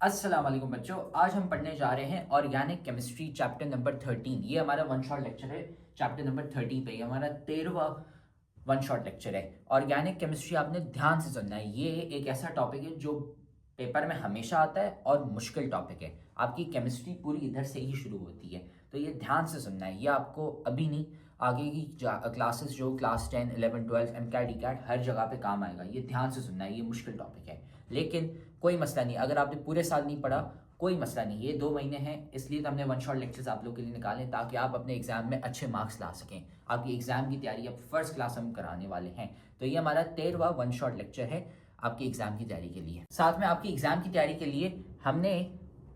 अस्सलाम वालेकुम बच्चों, आज हम पढ़ने जा रहे हैं ऑर्गेनिक केमिस्ट्री चैप्टर नंबर 13। ये हमारा वन शॉट लेक्चर है। चैप्टर नंबर 13 पे हमारा 13वां वन शॉट लेक्चर है। ऑर्गेनिक केमिस्ट्री आपने ध्यान से सुनना है। ये एक ऐसा टॉपिक है जो पेपर में हमेशा आता है और मुश्किल टॉपिक है। आपकी केमिस्ट्री पूरी इधर से ही शुरू होती है, तो ये ध्यान से सुनना है। ये आपको अभी नहीं, आगे की क्लासेस जो क्लास 10, 11, 12 एम कैट, हर जगह पे काम आएगा। ये ध्यान से सुनना है, ये मुश्किल टॉपिक है। लेकिन कोई मसला नहीं, अगर आपने पूरे साल नहीं पढ़ा कोई मसला नहीं। ये 2 महीने हैं, इसलिए तो हमने वन शॉट लेक्चर्स आप लोग के लिए निकाले ताकि आप अपने एग्जाम में अच्छे मार्क्स ला सकें। आपकी एग्जाम की तैयारी अब फर्स्ट क्लास हम कराने वाले हैं। तो ये हमारा 13वां वन शॉट लेक्चर है आपकी एग्जाम की तैयारी के लिए। साथ में आपकी एग्जाम की तैयारी के लिए हमने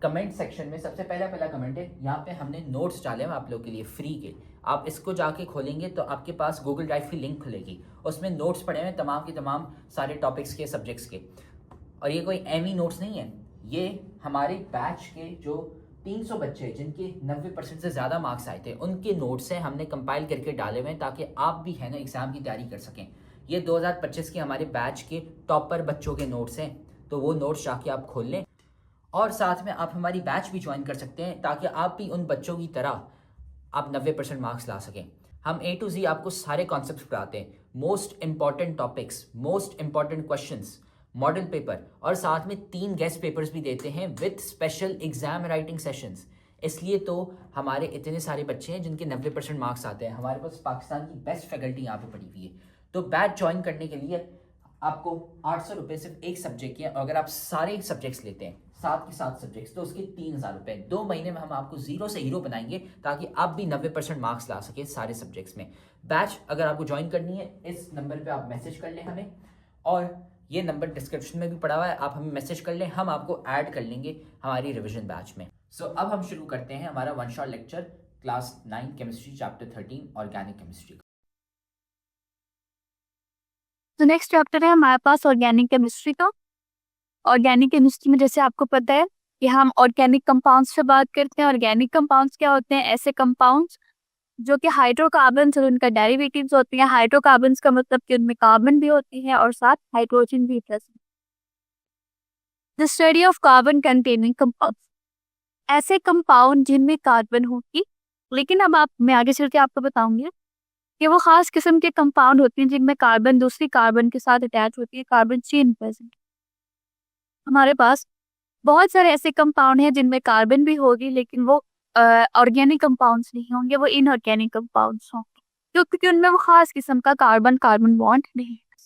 कमेंट सेक्शन में सबसे पहला कमेंट है, यहाँ पे हमने नोट्स डाले हैं आप लोग के लिए फ्री के। आप इसको जाके खोलेंगे तो आपके पास गूगल ड्राइव की लिंक खुलेगी, उसमें नोट्स पड़े हुए तमाम के तमाम सारे टॉपिक्स के, सब्जेक्ट्स के। और ये कोई एमी नोट्स नहीं है, ये हमारे बैच के जो 300 बच्चे जिनके 90% से ज़्यादा मार्क्स आए थे उनके नोट्स हैं, हमने कंपाइल करके डाले हुए हैं ताकि आप भी है ना एग्ज़ाम की तैयारी कर सकें। ये 2025 के हमारे बैच के टॉपर बच्चों के नोट्स हैं, तो वो नोट्स जाके आप खोल लें। और साथ में आप हमारी बैच भी ज्वाइन कर सकते हैं ताकि आप भी उन बच्चों की तरह आप 90% मार्क्स ला सकें। हम A to Z आपको सारे कॉन्सेप्ट्स पढ़ाते हैं, most important topics, most important questions, model paper, और साथ में 3 गेस्ट पेपर्स भी देते हैं with special exam writing sessions. इसलिए तो हमारे इतने सारे बच्चे हैं जिनके 90% मार्क्स आते हैं। हमारे पास पाकिस्तान की बेस्ट फैकल्टी यहाँ पे पड़ी हुई है। तो बैच ज्वाइन करने के लिए आपको 800 रुपये सिर्फ एक सब्जेक्ट के, और अगर आप सारे सब्जेक्ट्स लेते हैं 7 के 7 सब्जेक्ट्स तो उसके 3000 रुपये। 2 महीने में हम आपको जीरो से हीरो बनाएंगे ताकि आप भी 90% मार्क्स ला सके सारे सब्जेक्ट्स में। बैच अगर आपको ज्वाइन करनी है, इस नंबर पे आप मैसेज कर लें हमें, और ये नंबर डिस्क्रिप्शन में भी पड़ा हुआ है, आप हमें मैसेज कर लें, हम आपको ऐड कर लेंगे हमारी रिविजन बैच में। सो अब हम शुरू करते हैं हमारा one shot lecture class 9 chemistry chapter 13 organic chemistry. तो नेक्स्ट चैप्टर है हमारे पास ऑर्गेनिक केमिस्ट्री का। ऑर्गेनिक केमिस्ट्री में जैसे आपको पता है कि हम ऑर्गेनिक कंपाउंड्स से बात करते हैं। ऑर्गेनिक कंपाउंड्स क्या होते हैं? ऐसे कंपाउंड्स जो कि हाइड्रोकार्बन्स और उनका डेरिवेटिव्स होती हैं। हाइड्रोकार्बन्स का मतलब कि उनमें कार्बन भी होती है और साथ हाइड्रोजन भी present. The study of carbon containing compounds, ऐसे कंपाउंड जिनमें कार्बन होगी। लेकिन अब आप मैं आगे चल के आपको बताऊंगी कि वो खास किस्म के कंपाउंड होते हैं जिनमें कार्बन दूसरी कार्बन के साथ अटैच होती है, कार्बन चेन प्रेजेंट। हमारे पास बहुत सारे ऐसे कंपाउंड हैं जिनमें कार्बन भी होगी लेकिन वो ऑर्गेनिक कंपाउंड्स नहीं होंगे, वो इनऑर्गेनिक कंपाउंड्स होंगे क्योंकि उनमें वो खास किस्म का कार्बन कार्बन बॉन्ड नहीं है।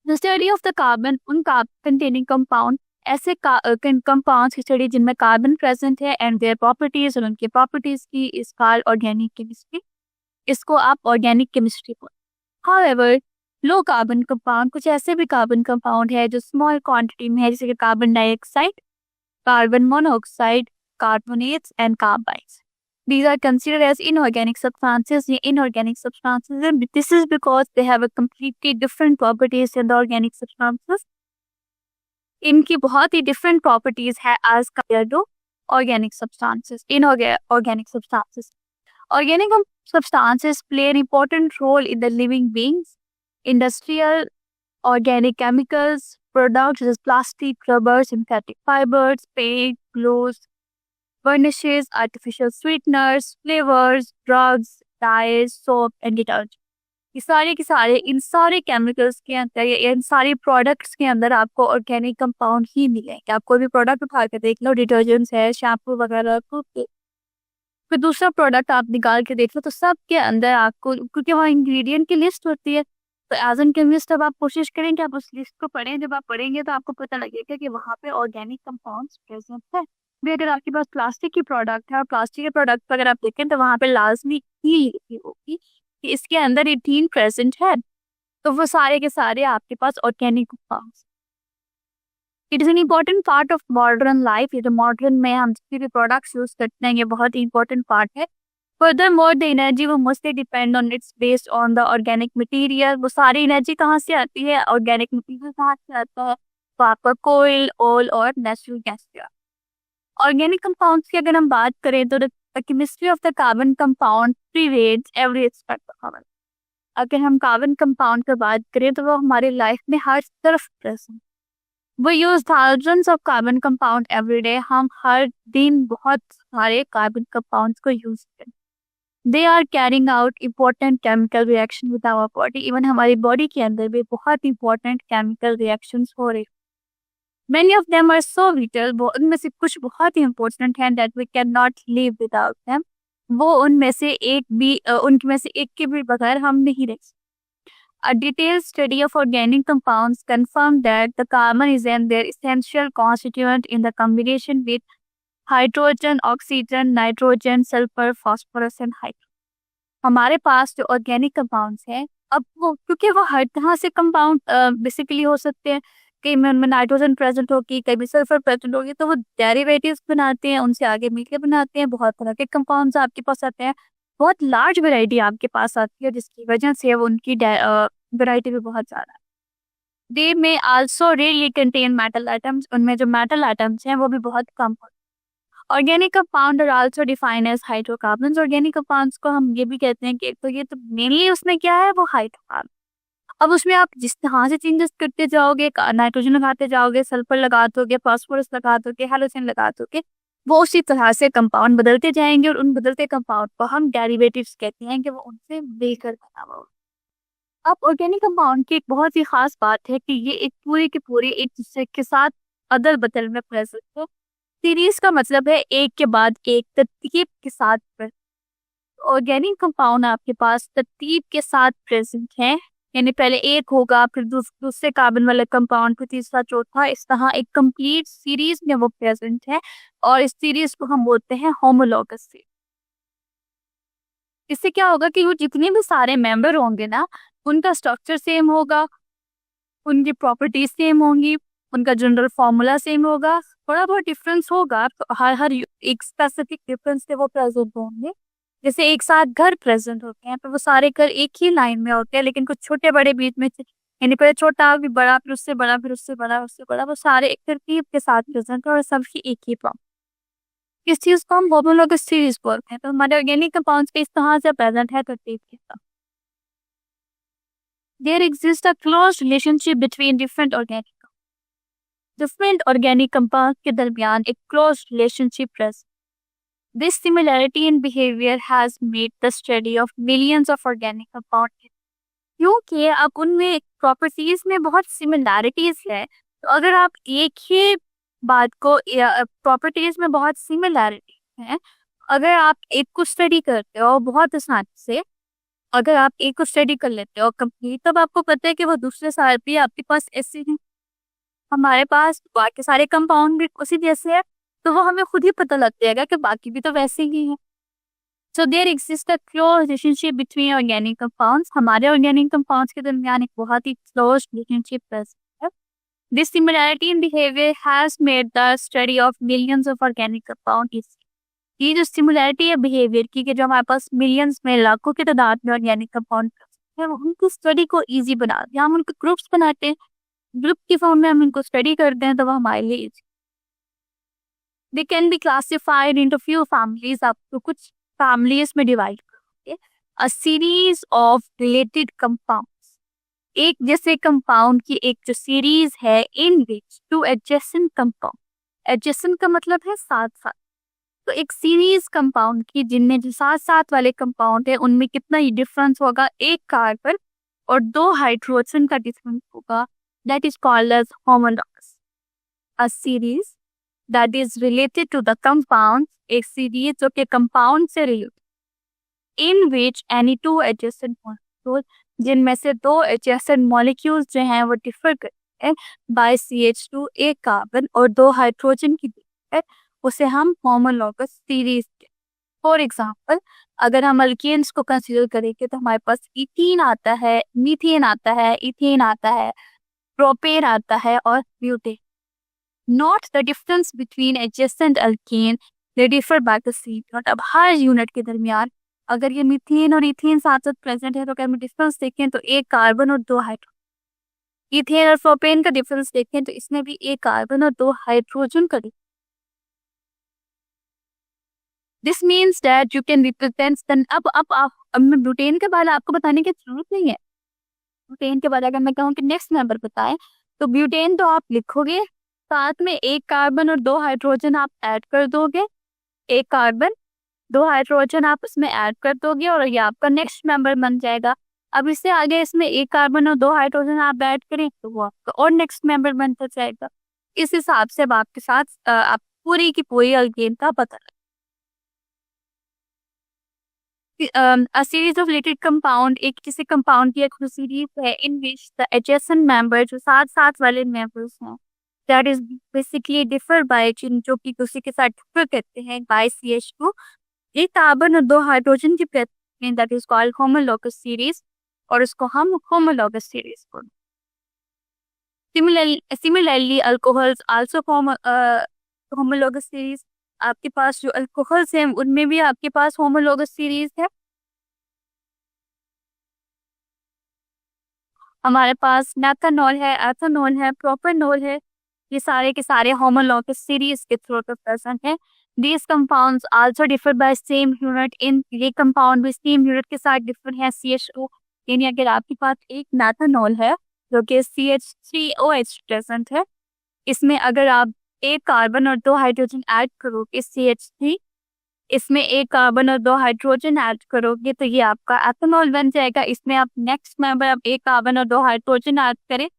The study of the carbon, उन कार्बन कंटेनिंग कंपाउंड, ऐसे कंपाउंड्स की स्टडी जिनमें कार्बन प्रेजेंट है एंड देयर प्रॉपर्टीज, और उनकी प्रॉपर्टीज की इज कॉल्ड ऑर्गेनिक केमिस्ट्री। इसको आप ऑर्गेनिक केमिस्ट्री बोलते हैं। हाउएवर लो कार्बन कंपाउंड, कुछ ऐसे भी कार्बन कंपाउंड है जो स्मॉल क्वांटिटी में है, जैसे कि carbon dioxide, carbon monoxide, carbonates and carbides. These are considered as inorganic substances. ये inorganic substances हैं. This is because they have a completely different properties than the organic substances. इनकी बहुत ही different properties है as compared to organic substances, inorganic substances. Organic substances play an important role in the living beings. Industrial organic chemicals, products such as plastic, rubber, synthetic fibers, paint, glues, varnishes, artificial sweeteners, flavors, drugs, dyes, soap and detergent. ये सारे के सारे इन सारे chemicals के अंदर या इन सारे products के अंदर आपको ऑर्गेनिक कंपाउंड ही मिलेंगे। आप कोई भी प्रोडक्ट उठा के देख लो, डिटर्जेंट्स है, शैम्पू वगैरह, फिर दूसरा प्रोडक्ट आप निकाल के देख लो, तो सब के अंदर आपको, क्योंकि वहाँ इंग्रेडिएंट की लिस्ट होती है, तो एज एन केमिस्ट अब आप कोशिश करें कि आप उस लिस्ट को पढ़ें। जब आप पढ़ेंगे तो आपको पता लगेगा कि वहाँ पे ऑर्गेनिक कंपाउंड्स प्रेजेंट है। भी अगर आपके पास प्लास्टिक की प्रोडक्ट है और प्लास्टिक के प्रोडक्ट अगर आप देखें तो वहाँ पे लाजमी ही लिखी होगी कि इसके अंदर इथीन प्रेजेंट है, तो वो सारे के सारे आपके पास organic compounds. It is an important part of modern life. ये जो मॉडर्न में हम जितने भी प्रोडक्ट्स यूज करते हैं ये बहुत ही इंपॉर्टेंट पार्ट है। फर्दरमोर द एनर्जी वो mostly depend on it's based on the organic material. वो सारी एनर्जी कहाँ से आती है? ऑर्गेनिक मटेरियल कहाँ से आता है? तो आपका कोयल, ऑयल और नेचुरल गैस से। ऑर्गेनिक कंपाउंड्स की अगर हम बात करें तो the chemistry of the carbon compound pervades every aspect of our. अगर हम कार्बन कंपाउंड की बात करें तो वो हमारी लाइफ में हर तरफ present. We use thousands of carbon compound every day. हम हर दिन बहुत सारे कार्बन कंपाउंड्स को यूज करते हैं. They are carrying out important chemical reaction with our body. Even हमारी बॉडी के अंदर भी बहुत important chemical reactions हो रही. Many of them are so vital. वो उनमें से कुछ बहुत ही important हैं that we cannot live without them. वो उनमें से एक के भी बगैर हम नहीं रह सकते. A detailed study of organic compounds confirmed that the carbon is their essential constituent in the combination with hydrogen, oxygen, nitrogen, sulfur, phosphorus and hydrogen. हमारे पास जो ऑर्गेनिक कंपाउंड्स हैं, अब वो क्योंकि वो हर तरह से कंपाउंड बेसिकली हो सकते हैं, कई में नाइट्रोजन प्रेजेंट होगी, कई में सल्फर प्रेजेंट होगी, तो वो डेरिवेटिव्स बनाते हैं, उनसे आगे मिलकर बनाते हैं. बहुत तरह के कंपाउंड्स आपके पास आते हैं, बहुत लार्ज वैरायटी आपके पास आती है, जिसकी वजह से वो उनकी वैरायटी भी बहुत ज़्यादा है. दे में also rarely contain metal items. उनमें जो मेटल आइटम्स हैं वो भी बहुत कम होते हैं. Organic compound are also defined as hydrocarbons. Organic compounds को हम ये भी कहते हैं कि तो ये तो मेनली उसमें क्या है, वो हाइड्रोकार्बन. अब उसमें आप जिस तरह से चेंजेस करते जाओगे, नाइट्रोजन लगाते जाओगे, सल्फर लगा दोगे, फास्फोरस लगा दोगे, हैलोजन लगा दोगे, वो उसी तरह से कंपाउंड बदलते जाएंगे और उन बदलते कंपाउंड को हम डेरिवेटिव्स कहते हैं कि वो उनसे मिलकर बना हुआ. अब ऑर्गेनिक कंपाउंड की एक बहुत ही खास बात है कि ये एक पूरे के पूरे एक दूसरे के साथ अदल बदल में प्रेजेंट है. सीरीज का मतलब है एक के बाद एक तरतीब के साथ. ऑर्गेनिक कंपाउंड आपके पास तरतीब के साथ प्रेजेंट है, यानी पहले एक होगा, फिर दूसरे कार्बन वाला कंपाउंड, फिर तीसरा, चौथा, इस तरह एक कंप्लीट सीरीज में वो प्रेजेंट है. और इस सीरीज को हम बोलते हैं होमोलॉगस सीरीज. इससे क्या होगा कि वो जितने भी सारे मेंबर होंगे ना, उनका स्ट्रक्चर सेम होगा, उनकी प्रॉपर्टीज सेम होंगी, उनका जनरल फॉर्मूला सेम होगा. थोड़ा बहुत डिफरेंस होगा, तो हर एक स्पेसिफिक डिफरेंस से वो प्रेजेंट होंगे. जैसे एक साथ घर प्रेजेंट होते हैं, तो वो सारे घर एक ही लाइन में होते हैं, लेकिन कुछ छोटे बड़े बीच में, यानी पहले छोटा फिर बड़ा, फिर उससे बड़ा, फिर उससे बड़ा, उससे बड़ा, वो सारे एक तरतीब के साथ प्रेजेंट है और सबकी एक ही प्रॉपर्टी. इस चीज को हम होमोलॉगस सीरीज बोलते हैं. तो हमारे ऑर्गेनिक कंपाउंड्स के इस तरह से प्रेजेंट है तरतीब के साथ. There exists a close relationship between different organic compounds के दरमियान एक close relationship present. This similarity in behavior has made the study of millions of organic compounds. क्योंकि अब उनमें प्रॉपर्टीज में बहुत सिमिलैरिटीज है, तो अगर आप एक ही बात को, प्रॉपर्टीज में बहुत सिमिलैरिटी है, अगर आप एक को स्टडी करते हो बहुत आसानी से, अगर आप एक को स्टडी कर लेते हो कंप्लीट, तब आपको पता है कि वो दूसरे सारे भी आपके पास ऐसे हैं. हमारे पास बाकी सारे कंपाउंड भी उसी जैसे है, तो वो हमें खुद ही पता लग जाएगा कि बाकी भी तो वैसे ही है. So there exist a close relationship between organic compounds. हमारे ऑर्गेनिक कंपाउंड्स के दरमियान एक बहुत ही क्लोज रिलेशनशिप है. This similarity in behaviour has made the study of millions of organic compound easy. ये जो सिमिलैरिटी है बिहेवियर की, कि जो हमारे पास मिलियंस में, लाखों की तादाद में ऑर्गेनिक कंपाउंड है, उनकी स्टडी को इजी बना दिया. हम उनके ग्रुप्स बनाते हैं, ग्रुप की फॉर्म में हम इनको स्टडी करते हैं, तो वो हमारे लिए easy. They can be classified into few families. आपको कुछ फैमिलीज में डिवाइड करोगे. A series of related compounds. एक जैसे कंपाउंड की एक जो सीरीज है, इन विच टू एडजेसेंट कंपाउंड. एडजेसेंट का मतलब है साथ साथ. तो एक सीरीज कंपाउंड की जिनमें जो साथ साथ वाले कंपाउंड है, उनमें कितना ही डिफरेंस होगा, एक कार्बन और दो हाइड्रोजन का डिफरेंस होगा, that is called as homologous. A series that is related to the compound. एक सीरीज जो कि कंपाउंड से related, in which any two adjacent molecule, जिनमें से दो एडजेसेंट मॉलिक्यूल्स जो हैं वो डिफर करते हैं बाय CH2, एक कार्बन और दो हाइड्रोजन की, उसे हम होमोलॉगस सीरीज. फॉर एग्जाम्पल, अगर हम अल्केन्स को कंसीडर करेंगे, तो हमारे पास इथीन आता है, मीथेन आता है, इथेन आता है, प्रोपेन आता है और butane. Not the difference between adjacent alkane, they differ by the C not. अब हर यूनिट के दरमियान अगर ये मीथेन और इथेन साथ साथ प्रेजेंट है, तो अगर हम डिफरेंस देखें तो एक कार्बन और दो हाइड्रोजन. इथेन और प्रोपेन का डिफरेंस देखें तो इसमें भी एक कार्बन और दो हाइड्रोजन का. This means that you can represent. अब मैं ब्यूटेन के बारे में आपको बताने की जरूरत नहीं है. ब्यूटेन के बारे में अगर मैं कहूँ कि नेक्स्ट मेंबर बताएं, तो ब्यूटेन तो आप लिखोगे, साथ में एक कार्बन और 2 हाइड्रोजन आप ऐड कर दोगे, एक कार्बन 2 हाइड्रोजन आप उसमें ऐड कर दोगे और ये आपका नेक्स्ट मेंबर बन जाएगा। अब इससे आगे इसमें एक कार्बन और 2 हाइड्रोजन आप ऐड करें तो वो आपका और नेक्स्ट मेंबर बनता जाएगा। इस हिसाब से अब आपके साथ आप पूरी की पूरी अल्केन का पता लगे। A series of related compound, एक किसी कंपाउंड की एक सीरीज है इन विच द एडजेसेंट मेंबर, जो साथ साथ वाले मेंबर्स हैं, that is basically differ by, जो कि उसी के साथ डिफर करते हैं बाय CH2, एक कार्बन और 2 हाइड्रोजन की प्रति, that is called homologous series, और इसको हम होमोलॉगस सीरीज बोलते हैं। Similarly alcohols also form homologous series. आपके पास जो अल्कोहल्स हैं उनमें भी आपके पास होमोलॉगस सीरीज है। हमारे पास मेथनॉल है, एथेनॉल है, प्रोपेनॉल है, ये सारे के सारे होमोलॉगस सीरीज के थ्रू प्रेजेंट है। These compounds also differ by same unit in, ये कंपाउंड भी सेम यूनिट के साथ डिफर है CH2, यानी अगर आपके पास एक मेथनॉल है जो कि CH3OH प्रेजेंट है, इसमें अगर आप एक कार्बन और 2 हाइड्रोजन ऐड करोगे CH3, इसमें एक कार्बन और 2 हाइड्रोजन ऐड करोगे तो ये आपका एथेनॉल बन जाएगा। इसमें आप नेक्स्ट मेंबर आप एक कार्बन और 2 हाइड्रोजन ऐड करें,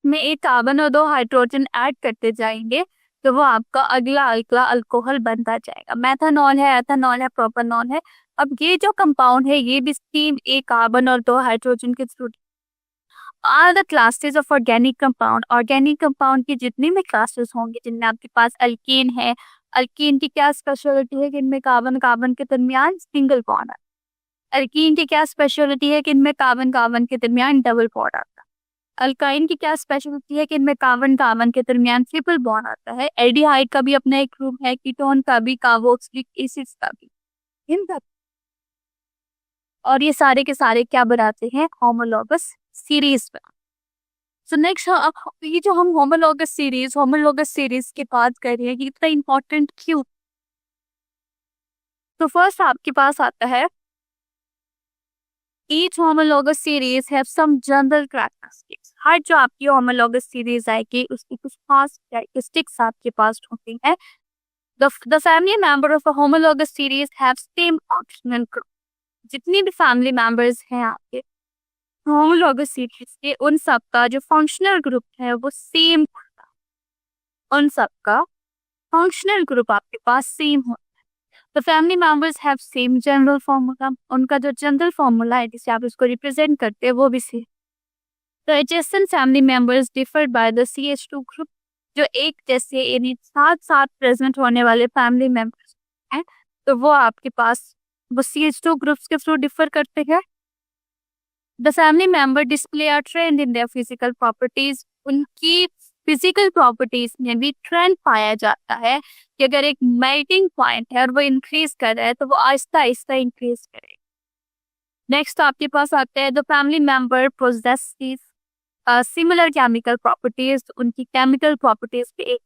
में एक कार्बन और 2 हाइड्रोजन ऐड करते जाएंगे तो वो आपका अगला अगला अल्कोहल बनता जाएगा। मेथनॉल है, एथेनॉल है, प्रोपेनॉल है। अब ये जो कंपाउंड है ये भी सेम एक कार्बन और 2 हाइड्रोजन के थ्रू। Are the classes of organic compound, organic compound की जितनी भी क्लासेस होंगे जिनमें आपके पास अल्कीन है, अल्कीन की क्या स्पेशलिटी है कि इनमें कार्बन कार्बन के दरमियान सिंगल बॉन्ड आता है। अल्कीन की क्या स्पेशलिटी है कि इनमें कार्बन कार्बन के दरमियान डबल बॉन्ड आता है। अल्काइन की क्या स्पेशलिटी है कि इनमें कार्बन कार्बन के दरमियान ट्रिपल बॉन्ड आता है। एल्डिहाइड का भी अपना एक ग्रुप है, कीटोन का भी, कार्बोक्सिलिक एसिड्स का भी, इनका। और ये सारे के सारे क्या बनाते हैं, होमोलॉगस सीरीज में। सो नेक्स्ट ये जो हम होमोलॉगस सीरीज की बात कर रहे हैं ये इतना इंपॉर्टेंट क्यों। तो फर्स्ट आपके पास आता है each homologous series have some general characteristics। हर जो आपकी होमोलॉगस सीरीज आएगी उसकी कुछ खास कैरेक्टरिस्टिक्स आपके पास होती हैं। The family member of a homologous series have same functional group। जितनी भी फैमिली मेंबर्स हैं आपके होमोलॉगस सीरीज के, उन सबका जो फंक्शनल ग्रुप है वो सेम, उन सबका फंक्शनल ग्रुप आपके पास सेम होता है। The family members have same general formula। उनका जो जनरल फॉर्मूला है जिसे आप उसको रिप्रेजेंट करते हैं वो भी same. The adjacent family members differ by the CH2 group। जो एक जैसे यानी साथ साथ प्रेजेंट होने वाले फैमिली मेंबर्स हैं तो वो आपके पास वो CH2 ग्रुप्स के थ्रू डिफर करते हैं। The family member display a trend in their physical properties। उनकी फिजिकल प्रॉपर्टीज में भी ट्रेंड पाया जाता है कि अगर एक मेल्टिंग पॉइंट है और वो इंक्रीज कर रहा है तो वो आहिस्ता आहिस्ता इंक्रीज करेगा। नेक्स्ट आपके पास आता है the family member possesses similar chemical properties. उनकी केमिकल प्रॉपर्टीज भी एक,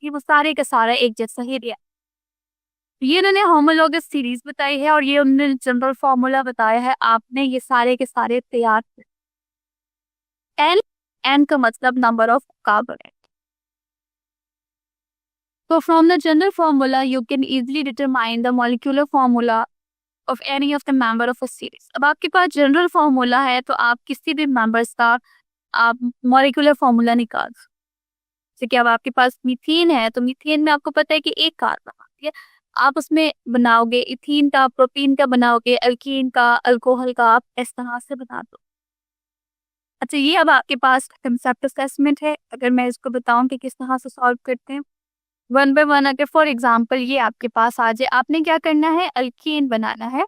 ये वो सारे का सारा एक जैसा ही दिया। ये उन्होंने होमोलॉगस सीरीज बताई है और ये उन्होंने जनरल फॉर्मूला बताया है। आपने ये सारे के सारे तैयार एन का मतलब नंबर ऑफ कार्बन। तो from the general formula you can easily determine the molecular formula of any of the member of a series. अब आपके पास जनरल फॉर्मूला है तो आप किसी भी मेंबर्स का आप मॉलिक्यूलर फॉर्मूला निकाल सकते। जैसे कि अब आपके पास मीथेन है तो मीथेन में आपको पता है कि एक कार्बन आती है, आप उसमें बनाओगे इथीन का, प्रोपीन का बनाओगे, अल्कीन का, अल्कोहल का, आप इस तरह से बना दो। अच्छा, ये अब आपके पास कंसेप्ट असेसमेंट है। अगर मैं इसको बताऊं कि किस तरह से सॉल्व करते हैं वन बाय वन, अगर फॉर एग्जांपल ये आपके पास आ जाए, आपने क्या करना है, अल्कीन बनाना है।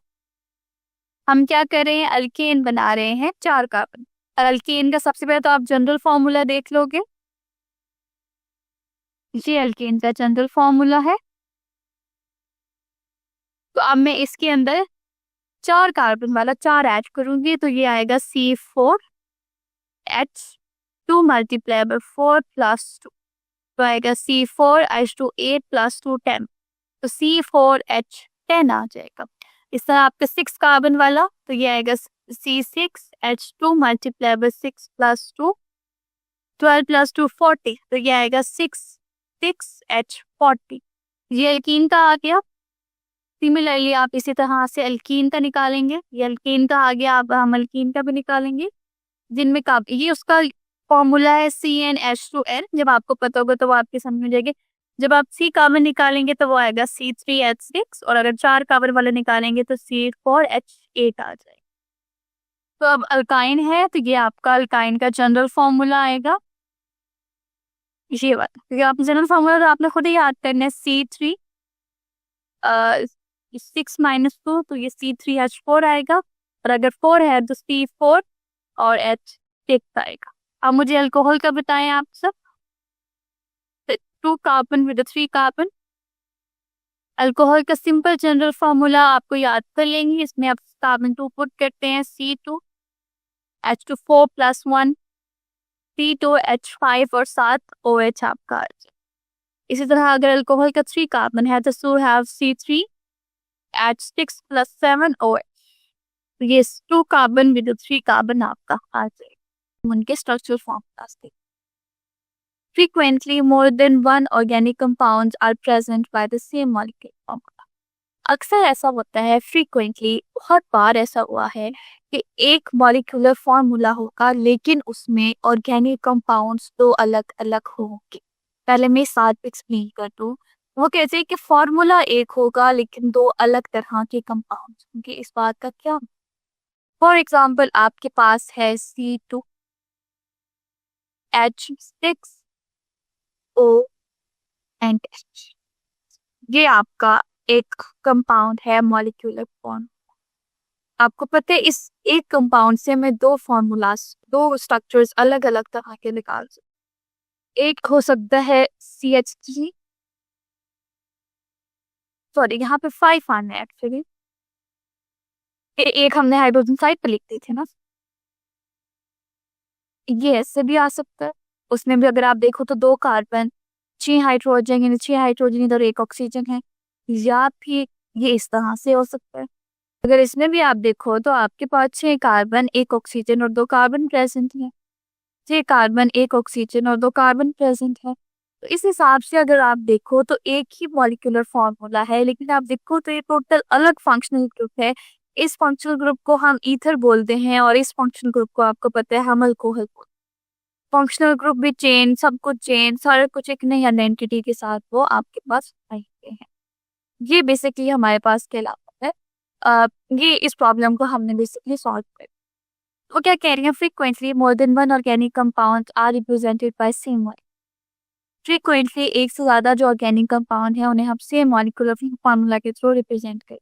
हम क्या कर रहे हैं, अल्कीन बना रहे हैं 4 कार्बन। अल्कीन का सबसे पहले तो आप जनरल फॉर्मूला देख लोगे, ये अल्कीन का जनरल फॉर्मूला है। तो अब मैं इसके अंदर 4 कार्बन वाला 4 ऐड करूंगी तो ये आएगा C4H2 मल्टीप्लाई बाय 4 प्लस 2 तो आएगा C4H2 8 प्लस 2 10, तो C4H10 आ जाएगा। इस तरह आपका 6 कार्बन वाला तो ये आएगा C6H2 मल्टीप्लाई बाय 6 + 2 12 + 2 40, तो ये आएगा 6H40। ये एल्कीन का आ गया। सिमिलरली आप इसी तरह से एल्कीन का निकालेंगे, ये एल्कीन का आ गया, अब हम एल्कीन का भी निकालेंगे जिनमें ये उसका फॉर्मूला है CnH2n। जब आपको पता होगा तो वो आपके समझ में जाएगी। जब आप C कार्बन निकालेंगे तो वो आएगा C3H6, और अगर 4 कार्बन वाले निकालेंगे तो C4H8 आ जाएगा। तो अब अल्काइन है तो ये आपका अल्काइन का जनरल फॉर्मूला आएगा, ये बात, क्योंकि आप जनरल फॉर्मूला तो आपने खुद ही याद करना है। C3 6 - 2 तो ये C3H4 आएगा, और अगर 4 है तो C4 और H6 आएगा। अब मुझे अल्कोहल का बताएं आप सब। 2 कार्बन विद 3 कार्बन। अल्कोहल का सिंपल जनरल फॉर्मूला आपको याद कर लेंगे, इसमें आप कार्बन 2 पुट करते हैं, C2 H2 4 + 1 C2 H5 और 7 OH आपका आ जाए। इसी तरह अगर अल्कोहल का 3 कार्बन है तो so have C3 H6 + 7 OH। तो ये 2 कार्बन विद 3 कार्बन आपका आ जाएगा। उनके स्ट्रक्चरल फॉर्मूलाज थे। Frequently, more than one organic compounds are present by the same molecular formula. अक्सर ऐसा होता है, frequently बहुत बार ऐसा हुआ है कि एक मॉलिक्यूलर फॉर्मूला होगा लेकिन उसमें ऑर्गेनिक कंपाउंड्स दो अलग अलग होंगे। पहले मैं साथ एक्सप्लेन कर दूं। वो कहते हैं कि फॉर्मूला एक होगा लेकिन दो अलग तरह के कंपाउंड्स होंगे। इस बात का क्या? फॉर एग्जाम्पल आपके पास है C2H6O एंड H। ये आपका एक कंपाउंड है मॉलिक्यूलर फॉर्म। आपको पता है इस एक कंपाउंड से मैं दो फॉर्मूलाज, दो स्ट्रक्चर्स अलग अलग तरह के निकाल सकते। एक हो सकता है CH3, सॉरी यहाँ पे 5 आना है एक्चुअली। एक हमने हाइड्रोजन साइड पे लिख दी थी ना, ये ऐसे भी आ सकता है। उसमें भी अगर आप देखो तो 2 कार्बन 6 हाइड्रोजन, यानी 6 हाइड्रोजन इधर 1 ऑक्सीजन है, या फिर ये इस तरह से हो सकता है। अगर इसमें भी आप देखो तो आपके पास 6 कार्बन 1 ऑक्सीजन और 2 कार्बन प्रेजेंट है। 6 कार्बन 1 ऑक्सीजन और 2 कार्बन प्रेजेंट है। तो इस हिसाब से अगर आप देखो तो एक ही मॉलिक्यूलर फॉर्मूला है, लेकिन आप देखो तो ये टोटल अलग फंक्शनल ग्रुप है। इस फंक्शनल ग्रुप को हम ईथर बोलते हैं और इस फंक्शनल ग्रुप को आपको पता है हम अल्कोहल बोलते हैं। फंक्शनल ग्रुप भी चेन, सब कुछ चेन, सारा कुछ एक नई आइडेंटिटी के साथ वो आपके पास आए हैं। ये बेसिकली हमारे पास कहलाता है। ये इस प्रॉब्लम को हमने बेसिकली सॉल्व कर। वो क्या कह रही है? Frequently more than one organic compound are represented by same molecule. Frequently एक से ज्यादा जो ऑर्गेनिक कंपाउंड है उन्हें हम सेम मॉलिक्यूलर फॉर्मूला के थ्रू रिप्रेजेंट करें।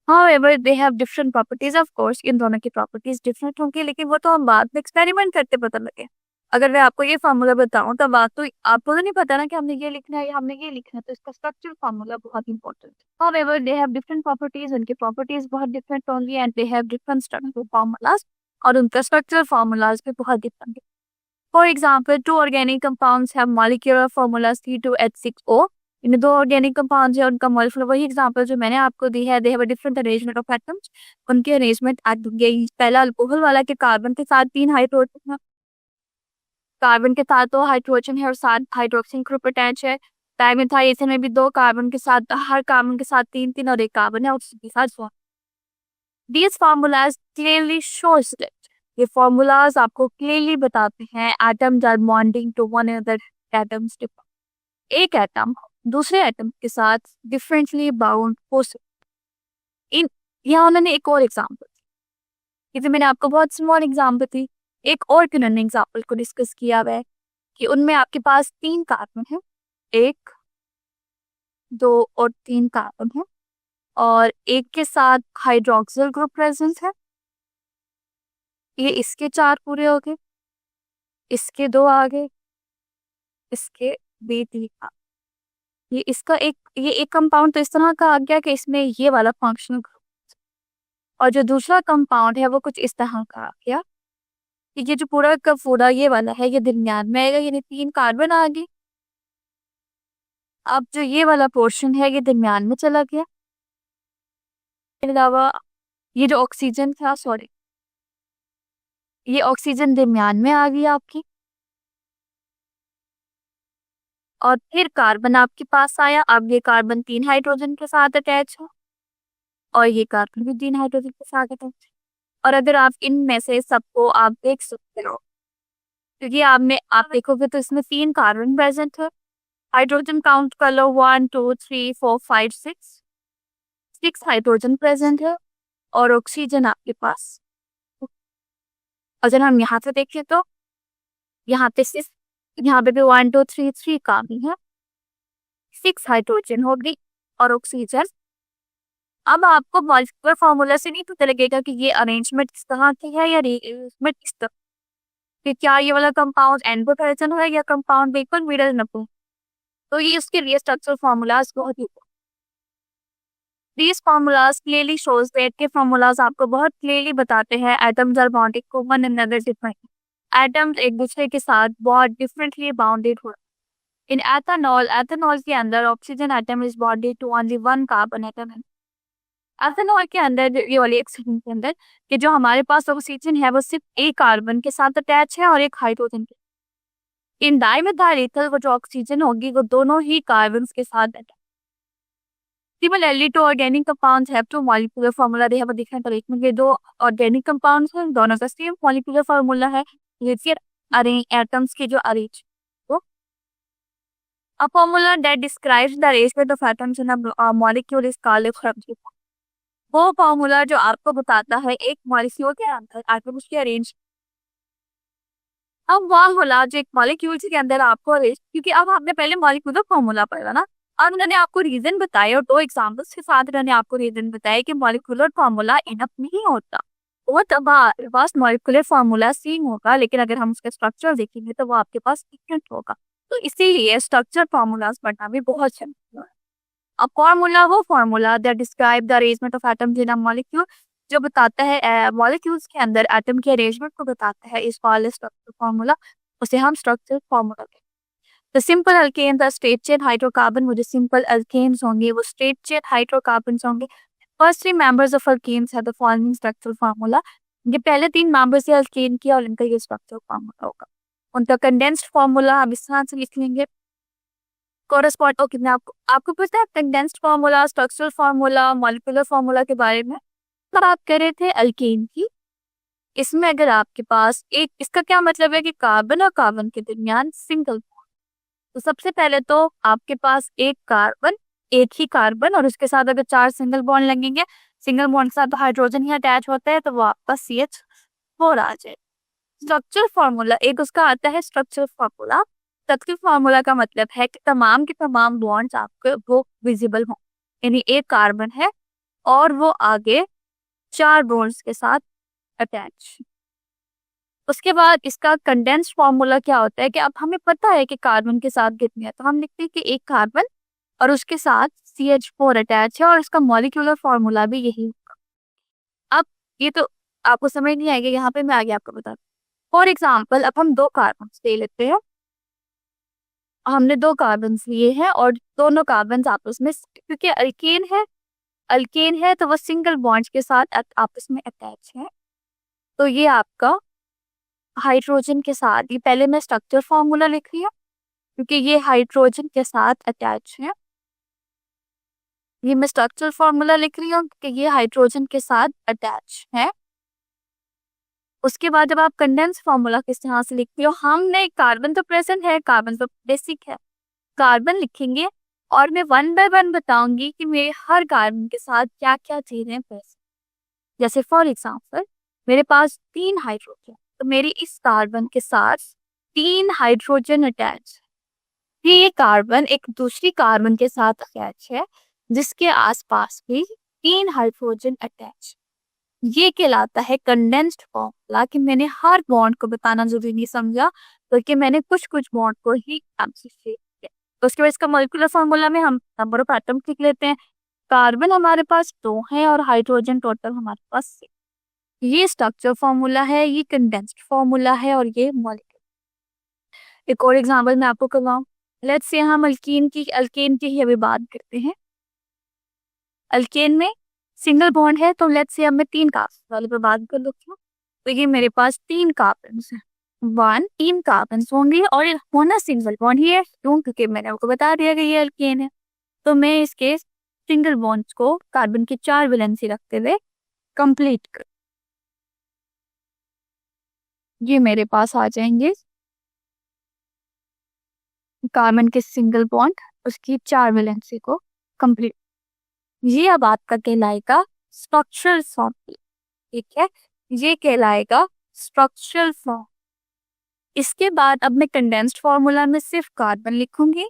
However they have different properties. Of course इन दोनों की प्रॉपर्टीज डिफरेंट होंगी, लेकिन वो तो हम बाद में एक्सपेरिमेंट करते पता लगे। अगर मैं आपको ये फार्मूला बताऊं तब बात तो आपको तो नहीं पता ना कि हमने ये लिखना है या हमने ये लिखना है, तो इसका स्ट्रक्चरल फार्मूला बहुत इंपॉर्टेंट है। However they have different properties, उनकी प्रॉपर्टीज बहुत डिफरेंट होंगी, and they have different structural formulas, और उनका स्ट्रक्चरल फार्मूलाज भी बहुत डिफरेंट है। For example 2 organic compounds have molecular formula C2H6O। In 2 organic compounds है, उनका मॉलिक्यूलर वही एग्जांपल जो मैंने आपको दी है। They have a different arrangement of atoms. उनके अरेंजमेंट पहला अल्कोहल वाला के कार्बन के साथ 3 हाइड्रोजन है, कार्बन के साथ 2 हाइड्रोजन है और 7 हाइड्रोक्सिल ग्रुप अटैच है। डाइमेथाइल में भी 2 कार्बन के साथ, हर कार्बन के साथ 3 और 1 कार्बन है और उसके साथ These formulas clearly shows that ये formulas आपको clearly बताते हैं atoms are bonding to one another atoms different। एक एटम दूसरे एटम के साथ differently bound हो सकते। इन यहाँ उन्होंने एक और एग्जाम्पल दी, इसे मैंने आपको बहुत स्मॉल एग्जाम्पल दी। एक और उन्होंने एग्जाम्पल को डिस्कस किया हुआ है कि उनमें आपके पास 3 कार्बन है, 1 2 और 3 कार्बन है, और एक के साथ हाइड्रोक्सिल ग्रुप प्रेजेंस है। ये इसके 4 पूरे हो गए, इसके 2 आ गए, इसके भी 3 आ गए। ये एक कंपाउंड तो इस तरह का आ गया कि इसमें ये वाला फंक्शनल ग्रुप, और जो दूसरा कंपाउंड है वो कुछ इस तरह का आ गया कि ये जो पूरा का पूरा ये वाला है ये दरमियान में आएगा, यानी 3 कार्बन आ गए। अब जो ये वाला पोर्शन है ये दरमियान में चला गया। इसके अलावा ये जो ऑक्सीजन था, सॉरी ये ऑक्सीजन दरमियान में आ गई आपकी, और फिर कार्बन आपके पास आया। अब ये कार्बन 3 हाइड्रोजन के साथ अटैच है और ये कार्बन भी 3 हाइड्रोजन के साथ अटैच है। और अगर आप इनमें से सबको आप देख सकते हो, क्योंकि आप देखोगे तो इसमें 3 कार्बन प्रेजेंट है। हाइड्रोजन काउंट कर लो, 1 2 3 4 5 6 हाइड्रोजन प्रेजेंट है और ऑक्सीजन आपके पास। अगर हम यहाँ से देखें तो यहाँ पे यहाँ पे भी 1 2 3 3 कार्बन है, 6 हाइड्रोजन होगी और ऑक्सीजन। अब आपको मॉलिक्यूलर फॉर्मूला से नहीं पता लगेगा कि ये अरेंजमेंट किस तरह की है या अरेंजमेंट किस तरह कि क्या ये वाला कंपाउंड एन पे प्रेजेंट है या कंपाउंड बिल्कुल मिडल में पे। तो ये उसके लिए स्ट्रक्चरल फॉर्मूलाज बहुत ही, these formulas clearly shows that के formulas आपको बहुत clearly बताते हैं atoms are bonded को one another different, atoms एक दूसरे के साथ बहुत differently bounded हो। in ethanol के अंदर oxygen atom is bonded to only one carbon atom है। एथेनॉल के अंदर ये वाली ऑक्सीजन के अंदर कि जो हमारे पास ऑक्सीजन है वो सिर्फ एक कार्बन के साथ अटैच है और एक हाइड्रोजन के। इन डाइमिथाइल ईथर वो जो ऑक्सीजन होगी वो दोनों ही कार्बन के साथ attach. Similarly to organic compounds have two molecular formula, they have a different arrangement। ये दो organic compounds हैं, दोनों का सेम molecular formula है, ये फिर atoms के जो अरेंज तो a formula that describes the arrangement of atoms in a molecule is called a Fromentin। वो फॉर्मूला जो आपको बताता है एक मॉलिक्यूल के अंदर एटम्स के अरेंज। अब फॉर्मूला जो एक मॉलिक्यूल के अंदर आपको अरेंज, क्योंकि अब आपने पहले मॉलिक्यूल का फॉर्मूला पढ़ा ना, और उन्होंने आपको रीजन बताया और 2 एग्जांपल्स के साथ उन्होंने आपको रीजन बताया कि मॉलिक्यूलर फॉर्मूला इनफ नहीं होता। वो तब आपके पास मॉलिक्यूलर फॉर्मूला सेम होगा, लेकिन अगर हम उसका स्ट्रक्चर देखेंगे तो वो आपके पास डिफरेंट होगा। तो इसीलिए स्ट्रक्चर फॉर्मूलाज पढ़ना भी बहुत जरूरी है। अब फॉर्मूला वो formula that describe the arrangement of atoms in a molecule, जो बताता है मॉलिक्यूल्स के अंदर एटम के अरेंजमेंट को बताता है, इस कॉल्ड स्ट्रक्चर फॉर्मूला, उसे हम स्ट्रक्चर फॉर्मूला कहते हैं। The simple alkane the straight chain hydrocarbon, वो जो सिंपल अल्केन्स होंगे वो स्ट्रेट चेन हाइड्रोकार्बन्स होंगे। First 3 members of alkanes have the following structural formula. ये पहले 3 मेंबर्स है अल्केन की और इनका ये स्ट्रक्चरल फार्मूला होगा। उनका कंडेंस्ड फार्मूला हम इस तरह से लिख लेंगे। कोरस्पॉन्ड ओके, मैं आपको पता है condensed formula, structural formula, molecular formula के बारे में बात कर रहे थे अल्केन की। इसमें अगर आपके पास एक, इसका क्या मतलब है कि कार्बन और कार्बन के दरमियान सिंगल, तो सबसे पहले तो आपके पास एक कार्बन, एक ही कार्बन और उसके साथ अगर 4 सिंगल बॉन्ड लगेंगे, सिंगल बॉन्ड के साथ तो हाइड्रोजन ही अटैच होता है, तो वो आपका CH4 आ जाए। स्ट्रक्चर फॉर्मूला एक उसका आता है स्ट्रक्चर फॉर्मूला। स्ट्रक्चर फॉर्मूला का मतलब है कि तमाम के तमाम बॉन्ड्स आपको वो विजिबल हों, यानी एक कार्बन है और वो आगे 4 बॉन्ड्स के साथ अटैच। उसके बाद इसका कंडेंस्ड फॉर्मूला क्या होता है कि अब हमें पता है कि कार्बन के साथ कितने हैं, तो हम लिखते हैं कि एक कार्बन और उसके साथ CH4 अटैच है और इसका मॉलिक्यूलर फॉर्मूला भी यही होगा। अब ये तो आपको समझ नहीं आएगा, यहाँ पे मैं आगे आपको बता। फॉर एग्जाम्पल अब हम 2 कार्बन ले लेते हैं, हमने 2 कार्बन लिए हैं और दोनों कार्बन आपस में, क्योंकि अल्केन है तो वो सिंगल बॉन्ड के साथ आपस में अटैच है, तो ये आपका हाइड्रोजन के साथ, ये पहले मैं स्ट्रक्चर फॉर्मूला लिख रही हूँ क्योंकि ये हाइड्रोजन के साथ अटैच है। ये मैं स्ट्रक्चर फॉर्मूला लिख रही हूँ कि ये हाइड्रोजन के साथ अटैच है। उसके बाद जब आप कंडेंस फॉर्मूला किस तरह से लिखती हो, हमने कार्बन तो प्रेजेंट है, कार्बन तो बेसिक है, कार्बन लिखेंगे और मैं 1 बाय 1 बताऊंगी कि मेरे हर कार्बन के साथ क्या क्या चीजें प्रेजेंट। जैसे फॉर एग्जाम्पल मेरे पास 3 हाइड्रोजन, तो मेरी इस कार्बन के साथ 3 हाइड्रोजन अटैच। ये कार्बन एक दूसरी कार्बन के साथ अटैच है जिसके आसपास भी 3 हाइड्रोजन अटैच। ये कहलाता है कंडेंस्ड फॉर्मूला, कि मैंने हर बॉन्ड को बताना जरूरी नहीं समझा, बल्कि मैंने कुछ कुछ बॉन्ड को ही किया। तो उसके बाद इसका मॉलिक्यूलर फॉर्मूला में हम नंबर ऑफ एटम लिख लेते हैं। कार्बन हमारे पास 2 है और हाइड्रोजन टोटल हमारे पास 6। ये स्ट्रक्चर फॉर्मूला है, ये कंडेंस्ड फॉर्मूला है और ये मॉलिक्यूल। एक और एग्जांपल मैं आपको करवाऊं, लेट्स से हम अल्कीन की ही अभी बात करते हैं। अल्केन में सिंगल बॉन्ड है, तो लेट्स से अब मैं 3 कार्बन वाले पे बात कर लूँ। तो ये मेरे पास 3 कार्बन है, 3 कार्बन होंगे और होना सिंगल बॉन्ड ही है, क्यों? क्योंकि मैंने आपको बता दिया कि ये अल्केन है। तो मैं इसके सिंगल बॉन्ड्स को कार्बन की 4 वैलेंसी रखते हुए कंप्लीट कर, ये मेरे पास आ जाएंगे कार्बन के सिंगल बॉन्ड, उसकी 4 वैलेंसी को कंप्लीट। ये अब आपका कहलाएगा स्ट्रक्चरल फॉर्मूला, ठीक है, ये कहलाएगा स्ट्रक्चरल फॉर्म। इसके बाद अब मैं कंडेंस्ड फॉर्मूला में सिर्फ कार्बन लिखूंगी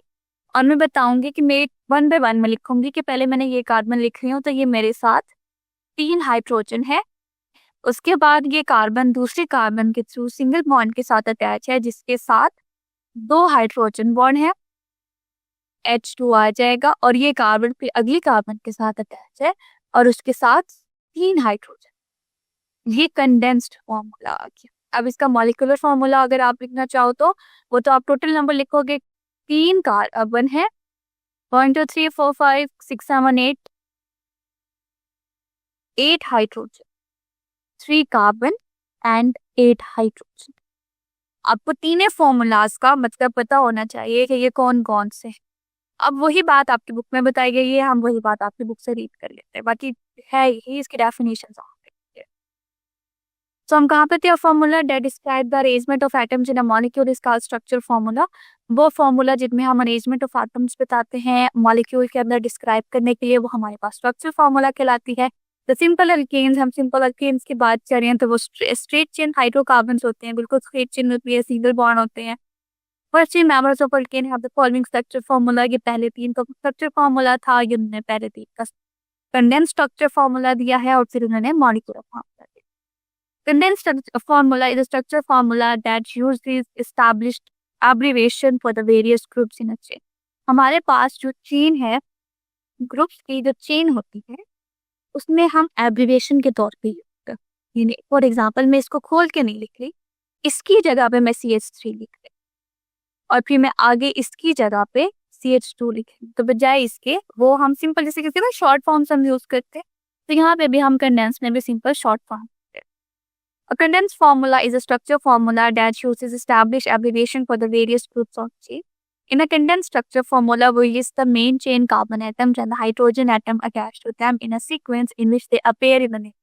और मैं बताऊंगी कि मैं 1 बाय 1 में लिखूंगी कि पहले मैंने ये कार्बन लिख रही हूँ तो ये मेरे साथ 3 हाइड्रोजन है। उसके बाद ये कार्बन दूसरे कार्बन के थ्रू सिंगल बॉन्ड के साथ अटैच है, जिसके साथ 2 हाइड्रोजन बॉन्ड है, H2 आ जाएगा, और ये कार्बन फिर अगली कार्बन के साथ अटैच है और उसके साथ 3 हाइड्रोजन। ये कंडेंस्ड फॉर्मूला आ गया। अब इसका मॉलिक्यूलर फॉर्मूला अगर आप लिखना चाहो तो वो तो आप टोटल नंबर लिखोगे, 3 कार्बन है, 1 2 3 4 5 6 7 8 हाइड्रोजन, 3 कार्बन एंड 8 हाइड्रोजन। आपको तीनों फॉर्मूलाज का मतलब पता होना चाहिए कि ये कौन कौन से हैं। अब वही बात आपकी बुक में बताई गई है, हम वही बात आपकी बुक से रीड कर लेते हैं, बाकी है यही इसकी डेफिनेशन। तो हम कहाँ पे थे? Formula that describe the arrangement of atoms in a molecule is called structure formula. वो फॉर्मूला जिसमें हम अरेंजमेंट ऑफ एटम्स बताते हैं मॉलिक्यूल के अंदर डिस्क्राइब करने के लिए, वो हमारे पास स्ट्रक्चर फॉर्मूला कहलाती है। द सिंपल अल्केन्स, हम सिंपल अल्केन्स की बात कर रहे हैं तो वो स्ट्रेट चेन हाइड्रोकार्बन्स होते हैं, बिल्कुल स्ट्रेट चेन होती है, सिंगल बॉन्ड होते हैं। First three members of alkane have the following structure formula. ये पहले 3 का स्ट्रक्चर फॉर्मूला था, ये उन्होंने पहले 3 का कंडेंस स्ट्रक्चर फॉर्मूला दिया है और फिर उन्होंने मॉलिक्यूलर फॉर्मूला दिया। Condensed formula is a structure formula that uses established abbreviation for the various groups in a chain. हमारे पास जो चेन है, ग्रुप्स की जो चेन होती है, उसमें हम एब्रीवेशन के तौर पे यूज करते हैं। फॉर एग्जाम्पल मैं इसको खोल के नहीं लिख रही, इसकी जगह पे मैं CH3 लिख रही और फिर मैं आगे इसकी जगह पे CH2 लिख रही, तो बजाय इसके वो हम सिंपल जैसे कहते हैं ना शॉर्ट फॉर्म्स हम यूज करते हैं, तो यहाँ पे भी हम कंडेंस में भी simple short form. A condensed formula is a structure formula that uses established abbreviation for the various groups of chain. In a condensed structure formula, we use the main chain carbon atoms and the hydrogen atom attached to them in a sequence in which they appear in the name.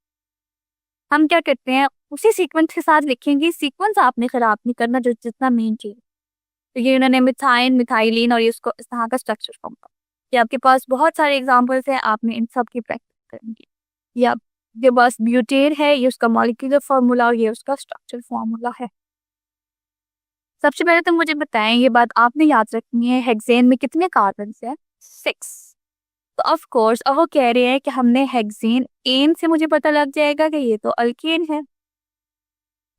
हम क्या करते हैं, उसी sequence के साथ लिखेंगे, sequence आपने खराब नहीं करना जो जितना मेन चेन। तो ये उन्होंने मिथाइन, मिथाइलिन और इसको इस तरह का स्ट्रक्चर फॉर्मूला। ये आपके पास बहुत सारे एग्जाम्पल्स हैं, आपने इन सब की प्रैक्टिस करेंगे। या ये बस ब्यूटेन है, ये उसका मॉलिक्यूलर फॉर्मूला और ये उसका स्ट्रक्चर फॉर्मूला है। सबसे पहले तो मुझे बताएं, ये बात आपने याद रखनी है, हेक्सेन में कितने कार्बन है? 6। तो ऑफ कोर्स अब वो कह रहे हैं कि हमने हेक्सेन, एन से मुझे पता लग जाएगा कि ये तो अल्केन है,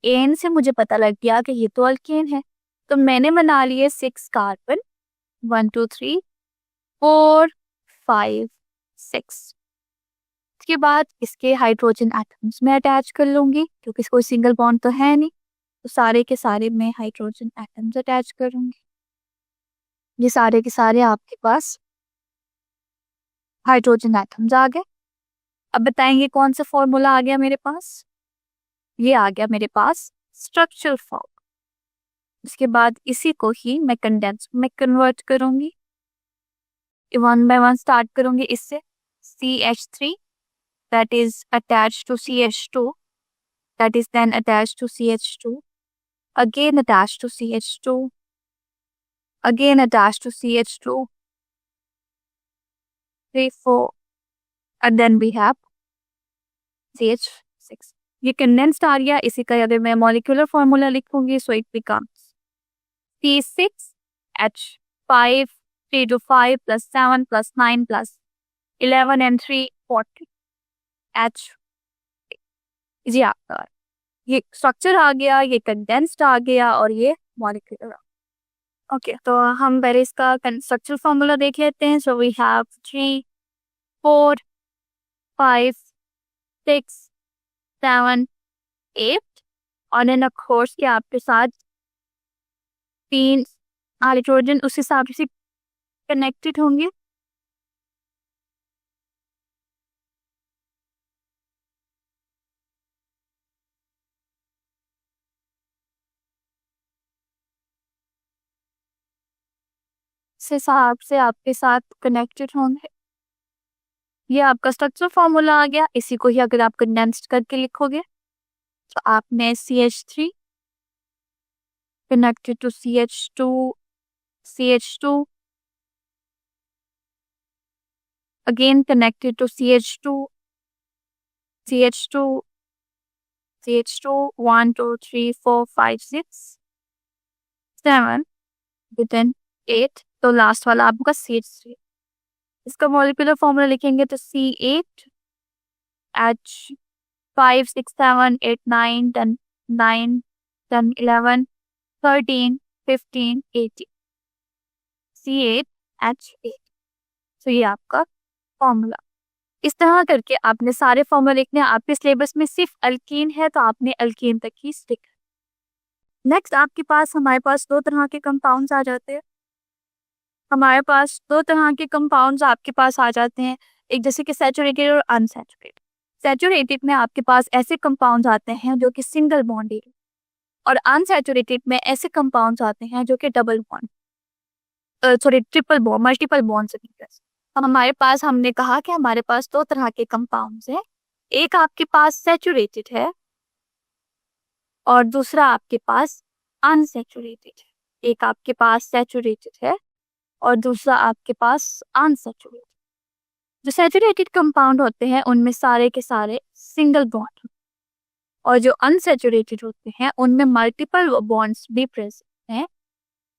एन से मुझे पता लग गया कि ये तो अल्केन है, तो मैंने बना लिए 6 कार्बन, 1 2 3 4 5 6। इसके बाद इसके हाइड्रोजन एटम्स में अटैच कर लूंगी, क्योंकि कोई सिंगल बॉन्ड तो है नहीं, तो सारे के सारे मैं हाइड्रोजन एटम्स अटैच करूंगी। ये सारे के सारे आपके पास हाइड्रोजन एटम्स आ गए। अब बताएंगे कौन सा फॉर्मूला आ गया मेरे पास? ये आ गया मेरे पास स्ट्रक्चरल फॉर्म। इसके बाद इसी को ही मैं कंडेंस में कन्वर्ट करूंगी, 1 बाय 1 स्टार्ट करूंगी इससे। CH3 that is attached to CH2, that is then attached to CH2, again attached to CH2, again attached to CH2, 3 4, and then we have CH6। ये कंडेंस्ड आ गया। इसी का अगर मैं मॉलिक्यूलर फॉर्मूला लिखूंगी, so it becomes C6H5 3 to 5 plus 7 plus 9 plus 11 and 3 40 H। जी आपका ये structure आ गया, ये कंडेंस्ड आ गया और ये मॉलिक्यूलर। ओके, तो हम पहले इसका स्ट्रक्चर फॉर्मूला देख लेते हैं। सो वी हैव 3 4 5 6 7 8 और देन ऑफ कोर्स के आपके साथ 3 हाइड्रोजन उस हिसाब से कनेक्टेड होंगे। इस हिसाब से आपके साथ कनेक्टेड होंगे। ये आपका स्ट्रक्चर फॉर्मूला आ गया। इसी को ही अगर आप कंडेंस्ड करके लिखोगे तो आपने CH3 connected to CH2, CH2 again connected to CH2, CH2, CH2, 1, 2, 3, 4, 5, 6, 7, then 8, तो लास्ट वाला आपका CH3। इसका मॉलिक्यूलर फॉर्मूला लिखेंगे तो C8 H5 6 7 8 9 10 9 10 11 13 15 18 C8 H8। तो ये आपका फॉर्मूला। इस तरह करके आपने सारे फॉर्मूला लिखने हैं। आपके सिलेबस में सिर्फ अल्कीन है तो आपने अल्कीन तक ही स्टिक। नेक्स्ट आपके पास हमारे पास दो तरह के कंपाउंड्स आ जाते हैं। हमारे पास दो तरह के कंपाउंड्स आपके पास आ जाते हैं, एक जैसे कि सैचुरेटेड और अनसैचुरेटेड। सैचुरेटेड में आपके पास ऐसे कंपाउंड्स आते हैं जो कि सिंगल बॉन्डेड, और अनसैचुरेटेड में ऐसे कंपाउंड्स आते हैं जो कि double bond triple bond multiple bonds. हमारे पास हमने कहा कि हमारे पास दो तरह के कंपाउंड्स हैं, एक आपके पास सैचुरेटेड है और दूसरा आपके पास अनसैचुरेटेड है। एक आपके पास सैचुरेटेड है और दूसरा आपके पास अनसैचुरेटेड। जो सैचुरेटेड कंपाउंड होते हैं उनमें सारे के सारे सिंगल बॉन्ड, और जो अनसैचुरेटेड होते हैं उनमें मल्टीपल बॉन्ड्स भी प्रेजेंट हैं।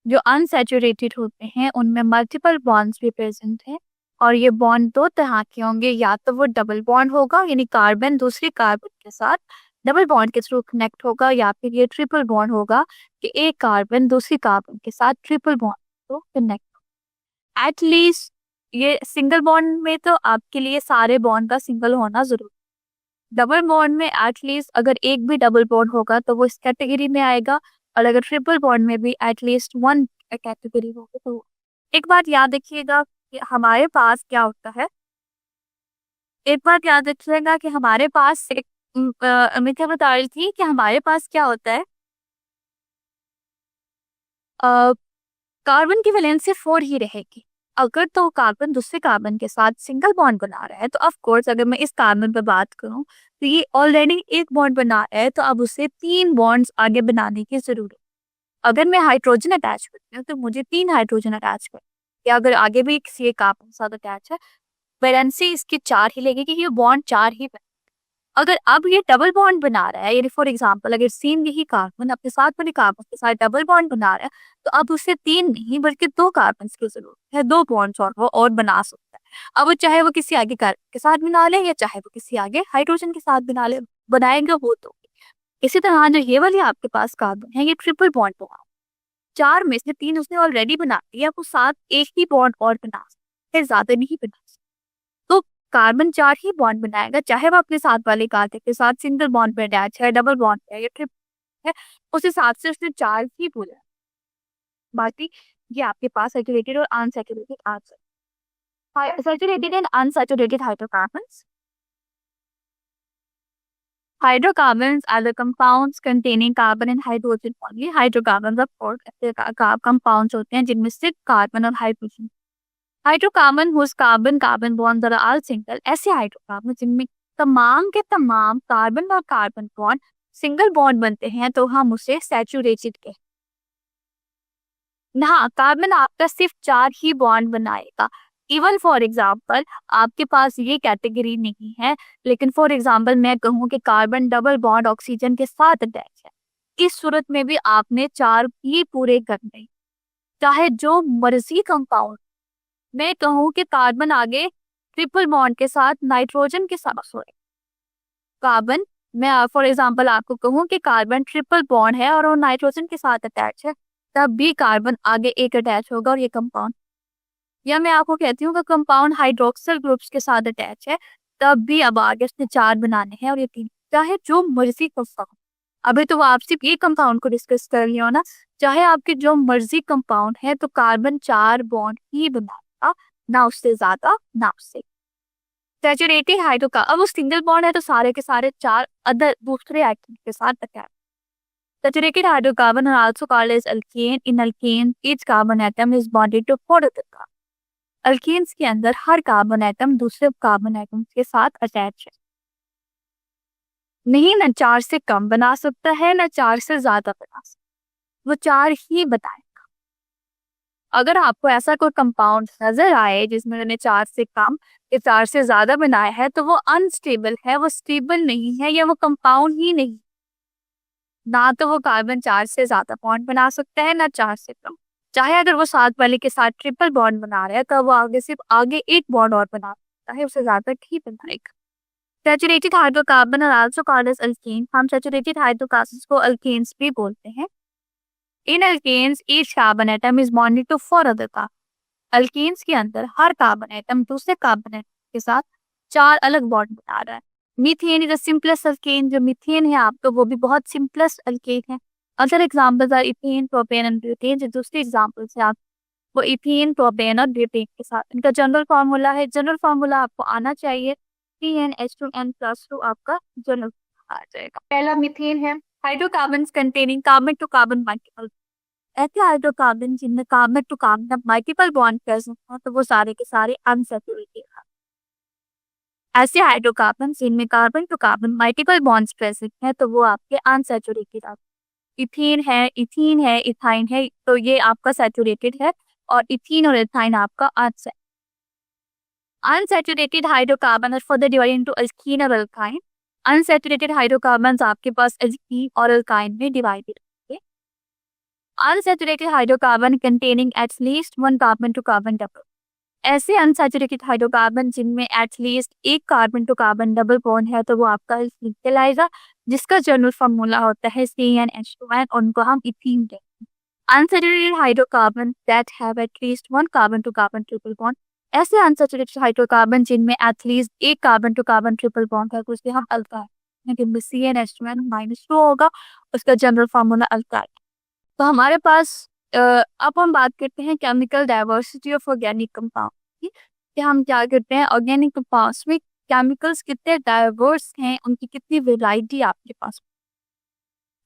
जो अनसैचुरेटेड होते हैं उनमें मल्टीपल बॉन्ड्स भी प्रेजेंट हैं, और ये बॉन्ड दो तरह के होंगे, या तो वो डबल बॉन्ड होगा यानी कार्बन दूसरी कार्बन के साथ डबल बॉन्ड के थ्रू कनेक्ट होगा, या फिर ये ट्रिपल बॉन्ड होगा कि एक कार्बन दूसरी कार्बन के साथ ट्रिपल बॉन्ड को कनेक्ट। एटलीस्ट ये सिंगल बॉन्ड में तो आपके लिए सारे बॉन्ड का सिंगल होना जरूरी। डबल बॉन्ड में एटलीस्ट अगर एक भी डबल बॉन्ड होगा तो वो इस कैटेगरी में आएगा, और अगर ट्रिपल बॉन्ड में भी एटलीस्ट वन कैटेगरी होगी। तो एक बात याद रखिएगा कि हमारे पास क्या होता है, एक बात याद रखिएगा कि हमारे पास एक मैं क्या बता रही थी कि हमारे पास क्या होता है, कार्बन की वैलेंसी 4 ही रहेगी। अगर तो कार्बन दूसरे कार्बन के साथ सिंगल बॉन्ड बना रहा है तो ऑफ कोर्स अगर मैं इस कार्बन पर बात करूं तो ये ऑलरेडी एक बॉन्ड बना रहा है, तो अब उसे 3 बॉन्ड्स आगे बनाने की जरूरत। अगर मैं हाइड्रोजन अटैच करती हूँ तो मुझे 3 हाइड्रोजन अटैच कर, या अगर आगे भी किसी एक कार्बन के साथ अटैच है, वैलेंसी इसकी 4 ही लगेगी क्योंकि ये बॉन्ड 4 ही बने। अगर अब ये डबल बॉन्ड बना रहा है, यानी फॉर एग्जांपल अगर सेम यही कार्बन अपने साथ वाले कार्बन के साथ डबल बॉन्ड बना रहा है, तो अब उसे 3 नहीं बल्कि 2 कार्बन की जरूरत है, 2 बॉन्ड्स और वो और बना सकता है। अब वो चाहे वो किसी आगे कार्बन के साथ बना ले या चाहे वो किसी आगे हाइड्रोजन के साथ बना ले, बनाएगा वो तो। इसी तरह जो ये वाली आपके पास कार्बन है ये ट्रिपल बॉन्ड बना, 4 में से 3 उसने ऑलरेडी बना दिया, वो साथ एक ही बॉन्ड और बना सकते, ज्यादा नहीं बना सकते। तो कार्बन 4 ही बॉन्ड बनाएगा, चाहे वो अपने साथ वाले कार्बन के साथ सिंगल बॉन्ड पे अटैच है, डबल बॉन्ड पे या ट्रिपल है, उस हिसाब से उसने 4 ही बोला। बाकी ये आपके पास सैचुरेटेड और unsaturated answer. Saturated and unsaturated hydrocarbons. Hydrocarbons are the compounds containing carbon and hydrogen only. Hydrocarbons of course ऐसे compounds होते हैं जिनमें सिर्फ कार्बन और hydrogen. Hydrocarbon whose carbon bonds are all single, ऐसे हाइड्रोकार्बन जिनमें तमाम के तमाम कार्बन और कार्बन बॉन्ड सिंगल बॉन्ड बनते हैं तो हम उसे सैचुरेटेड कहते हैं। हाँ, कार्बन आपका सिर्फ 4 ही बॉन्ड बनाएगा। इवन फॉर एग्जाम्पल आपके पास ये कैटेगरी नहीं है, लेकिन फॉर एग्जाम्पल मैं कहूँ कि कार्बन डबल बॉन्ड ऑक्सीजन के साथ अटैच है, इस सूरत में भी आपने 4 ही पूरे करने। चाहे जो मर्जी कंपाउंड, मैं कहूँ कि कार्बन आगे ट्रिपल बॉन्ड के साथ नाइट्रोजन के साथ सोए, कार्बन मैं फॉर एग्जाम्पल आपको कहूँ कि कार्बन ट्रिपल बॉन्ड है और वो नाइट्रोजन के साथ अटैच है, तब भी कार्बन आगे एक अटैच होगा और ये कंपाउंड। या मैं आपको कहती हूँ कि कंपाउंड हाइड्रोक्सिल ग्रुप्स के साथ अटैच है, तब भी अब आगे उसने 4 बनाने हैं और ये 3, चाहे जो मर्जी कंपाउंड। अभी तो आप सिर्फ ये कंपाउंड को डिस्कस कर लियो ना, चाहे आपके जो मर्जी कंपाउंड है तो कार्बन 4 बॉन्ड ही बनाएगा, ना उससे ज्यादा ना उससे। सैचुरेटेड हाइड्रोकार्बन अब वो सिंगल बॉन्ड है तो सारे के सारे 4 अदर दूसरे एटम के साथ attach. Saturated hydrocarbon are also called as alkane. In alkane, each carbon atom is bonded to four other carbon. Alkanes के अंदर हर कार्बन एटम दूसरे कार्बन एटम के साथ अटैच है, नहीं ना 4 से कम बना सकता है ना 4 से ज्यादा बना सकता, वो 4 ही बताएगा। अगर आपको ऐसा कोई कंपाउंड नजर आए जिसमें मैंने 4 से कम या 4 से ज्यादा बनाया है तो वो अनस्टेबल है, वो स्टेबल नहीं है या वो कंपाउंड ही नहीं। ना तो वो कार्बन 4 से ज्यादा बॉन्ड बना सकता है ना 4 से कम। चाहे अगर वो साथ वाले के साथ ट्रिपल बॉन्ड बना रहा है तो वो आगे सिर्फ आगे एक बॉन्ड और बना सकता है, उससे ज्यादा ही बनाएगा। सैचुरेटेड हाइड्रोकार्बन और आल्सो कॉल्ड एज अल्केन। हम सैचुरेटेड हाइड्रोकार्बन्स को अल्केन्स भी बोलते हैं। In alkanes each carbon atom is bonded to four other carbon. Alkanes के अंदर हर कार्बन एटम दूसरे कार्बन एटम के साथ 4 अलग बॉन्ड बना रहा है। Methane is the simplest alkane. जो मीथेन है आपको वो भी बहुत सिंपलेस्ट अल्केन है। Other examples are ethane, propane and butane. जो दूसरे एग्जांपल्स है आप वो इथेन, प्रोपेन और ब्यूटेन के साथ। इनका जनरल फार्मूला है, जनरल फार्मूला आपको आना चाहिए, CnH2n+2 आपका जनरल आ जाएगा। पहला मीथेन है। Hydrocarbons containing carbon to carbon multiple. ऐसे हाइड्रोकार्बन जिनमें carbon to carbon multiple bond present हो तो वो सारे के सारे अनसैचुरेटेड हैं। ऐसे हाइड्रोकार्बन जिनमें carbon to carbon multiple bonds present है तो वो आपके अनसैचुरेटेड हैं। इथीन है, इथाइन है, तो ये आपका सैचुरेटेड है और इथीन और इथाइन आपका unsaturated. Unsaturated hydrocarbon are further divided into alkene और अल्काइन। अनसैचुरेटेड हाइड्रोकार्बन्स आपके पास अल्कीन और अल्काइन में डिवाइडेड होंगे। Unsaturated hydrocarbon containing at least one carbon to carbon double. ऐसे अनसैचुरेटेड हाइड्रोकार्बन जिनमें एटलीस्ट एक carbon to carbon double bond है तो वो आपका अल्कीन कहलाएगा, जिसका जनरल फार्मूला होता है CnH2n, उनको हम इथीन कहते हैं। Unsaturated hydrocarbon that have at least one carbon to carbon triple bond. ऐसे अनसैचुरेटेड हाइड्रोकार्बन जिनमें एटलीस्ट एक carbon to carbon triple bond है तो उसे हम अल्काइन, जिनमें CnH2n-2 होगा, उसका जनरल फार्मूला अल्काइन। तो हमारे पास अब हम बात करते हैं chemical diversity of organic compound की, कि हम क्या करते हैं ऑर्गेनिक कंपाउंड्स में केमिकल्स कितने डाइवर्स हैं, उनकी कितनी वैरायटी आपके पास।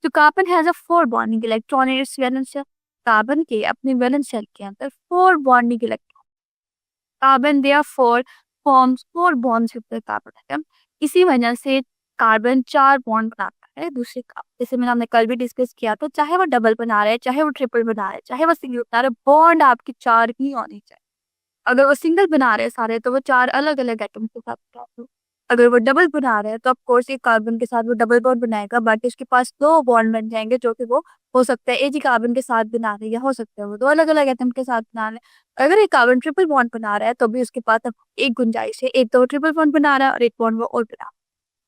तो carbon has a 4 bonding electron in its valence shell. Carbon के अपने वैलेंस शेल के अंदर 4 bonding electron. Carbon therefore forms 4 bonds with the carbon atom. इसी वजह से कार्बन 4 बॉन्ड बनाता है दूसरे कार्बन। जैसे मैंने कल भी डिस्कस किया था, चाहे वो डबल बना रहे हैं, चाहे वो ट्रिपल बना रहे हैं, चाहे वो सिंगल बना रहे हैं, बॉन्ड आपकी 4 ही होनी चाहिए। अगर वो सिंगल बना रहे हैं सारे तो वो 4 अलग अलग एटम के साथ बना रहे हैं। अगर वो डबल बना रहे हैं तो ऑफ कोर्स एक कार्बन के साथ वो डबल बॉन्ड बनाएगा, बाकी उसके पास 2 बॉन्ड बन जाएंगे, जो कि वो हो सकता है एक ही कार्बन के साथ बना रहे या हो सकता है वो 2 अलग अलग एटम के साथ बना रहे। अगर एक कार्बन ट्रिपल बॉन्ड बना रहा है तो भी उसके पास अब एक गुंजाइश है, एक तो वो ट्रिपल बॉन्ड बना रहा है और एक बॉन्ड वो और बना।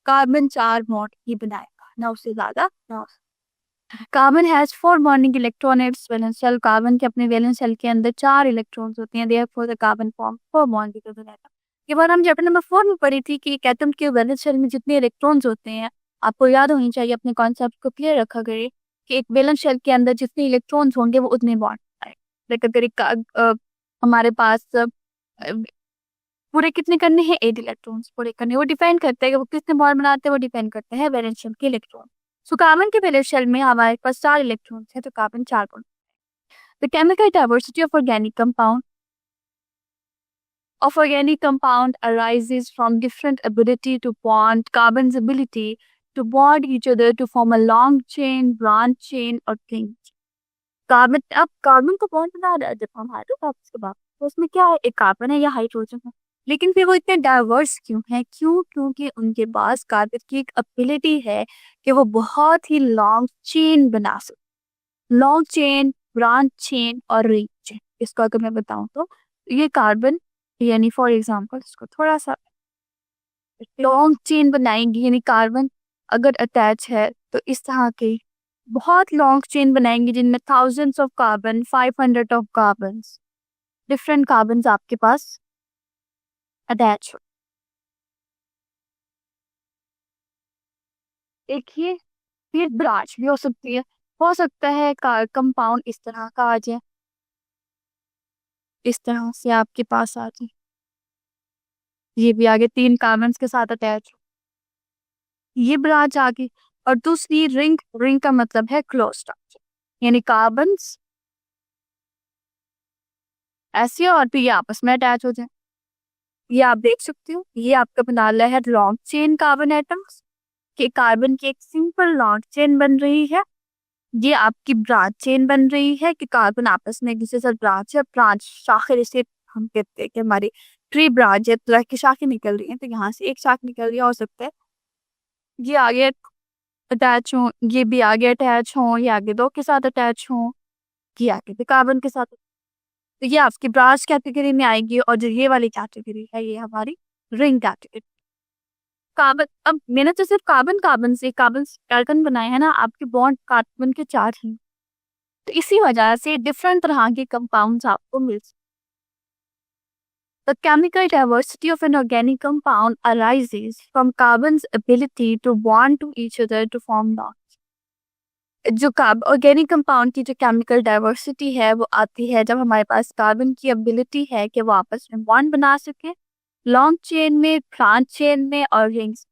कार्बन 4 बॉन्ड ही बनाएगा, ना उससे ज्यादा ना उससे। Carbon has 4 bonding electron its valence shell. Carbon के अपने वैलेंस शेल के अंदर 4 इलेक्ट्रॉन्स होते हैं, therefore the carbon form 4 bond with the atom. ये बात हम चैप्टर नंबर 4 में पढ़ी थी कि एक एटम के वैलेंस शेल में जितने इलेक्ट्रॉन्स होते हैं, आपको याद होनी चाहिए, अपने कॉन्सेप्ट को क्लियर रखा करिए कि एक वैलेंस शेल के अंदर जितने इलेक्ट्रॉन्स होंगे वो उतने बॉन्ड आए। लाइक अगर एक हमारे पास पूरे कितने करने हैं, 8 इलेक्ट्रॉन्स पूरे करने, वो डिपेंड करता है कि वो कितने बॉन्ड बनाते हैं, वो डिपेंड करता है वैलेंस शेल के इलेक्ट्रॉन। सो कार्बन के वैलेंस शेल में हमारे पास 4 इलेक्ट्रॉन्स हैं, तो carbon 4 bond. The chemical diversity of organic compound arises from different ability to bond, carbon's ability to bond each other to form a long chain, branch chain और chain। Carbon अब carbon को bond बना रहा है जब हम hydrocarbon के बाद, तो उसमें क्या है, एक कार्बन है या हाइड्रोजन है, लेकिन फिर वो इतने डाइवर्स क्यों है? क्योंकि उनके पास कार्बन की एक एबिलिटी है कि वो बहुत ही लॉन्ग चेन बना सकते। लॉन्ग चेन, ब्रांच चेन और रिंग चेन। इसको अगर मैं बताऊं तो ये कार्बन यानी फॉर एग्जांपल इसको थोड़ा सा लॉन्ग चेन बनाएंगे, यानी कार्बन अगर अटैच है तो इस तरह के बहुत लॉन्ग चेन बनाएंगे जिनमें thousands of carbon, 500 of carbon, different carbon आपके पास अटैच हो। एक ये फिर ब्रांच भी हो सकती है, हो सकता है कंपाउंड इस तरह का आ जाए, इस तरह से आपके पास आ जाए, ये भी आगे 3 कार्बन के साथ अटैच हो, ये ब्रांच आ गई। और दूसरी रिंग, रिंग का मतलब है क्लोज स्ट्रक्चर, यानी कार्बन ऐसे और भी ये आपस में अटैच हो जाए। ये आप देख सकते हो, ये आपका बना रहा है लॉन्ग चेन कार्बन एटम्स, कि कार्बन की एक सिंपल लॉन्ग चेन बन रही है। ये आपकी ब्रांच चेन बन रही है कि कार्बन आपस में एक दूसरे से ब्रांच है, ब्रांच शाखा, जैसे हम कहते हैं कि हमारी ट्री ब्रांच है, तरह की शाखें निकल रही हैं, तो यहाँ से एक शाख निकल रही है, हो सकता है ये आगे अटैच हो, ये भी आगे अटैच हो, ये आगे दो के साथ अटैच हो, ये आगे भी कार्बन के साथ। तो ये आपकी ब्रांच कैटेगरी में आएगी, और जो ये वाली कैटेगरी है ये हमारी रिंग कैटेगरी। कार्बन, अब मैंने तो सिर्फ कार्बन कार्बन से कार्बन कार्बन बनाए हैं ना, आपके बॉन्ड कार्बन के 4 हैं, तो इसी वजह से डिफरेंट तरह के कंपाउंड्स आपको मिल सकते। The chemical diversity of an organic compound arises from carbon's ability to bond to each other to form bonds. जो ऑर्गेनिक कंपाउंड की जो केमिकल डाइवर्सिटी है वो आती है जब हमारे पास कार्बन की एबिलिटी है कि वो आपस में बॉन्ड बना सके, लॉन्ग चेन में, ब्रांच चेन में और rings.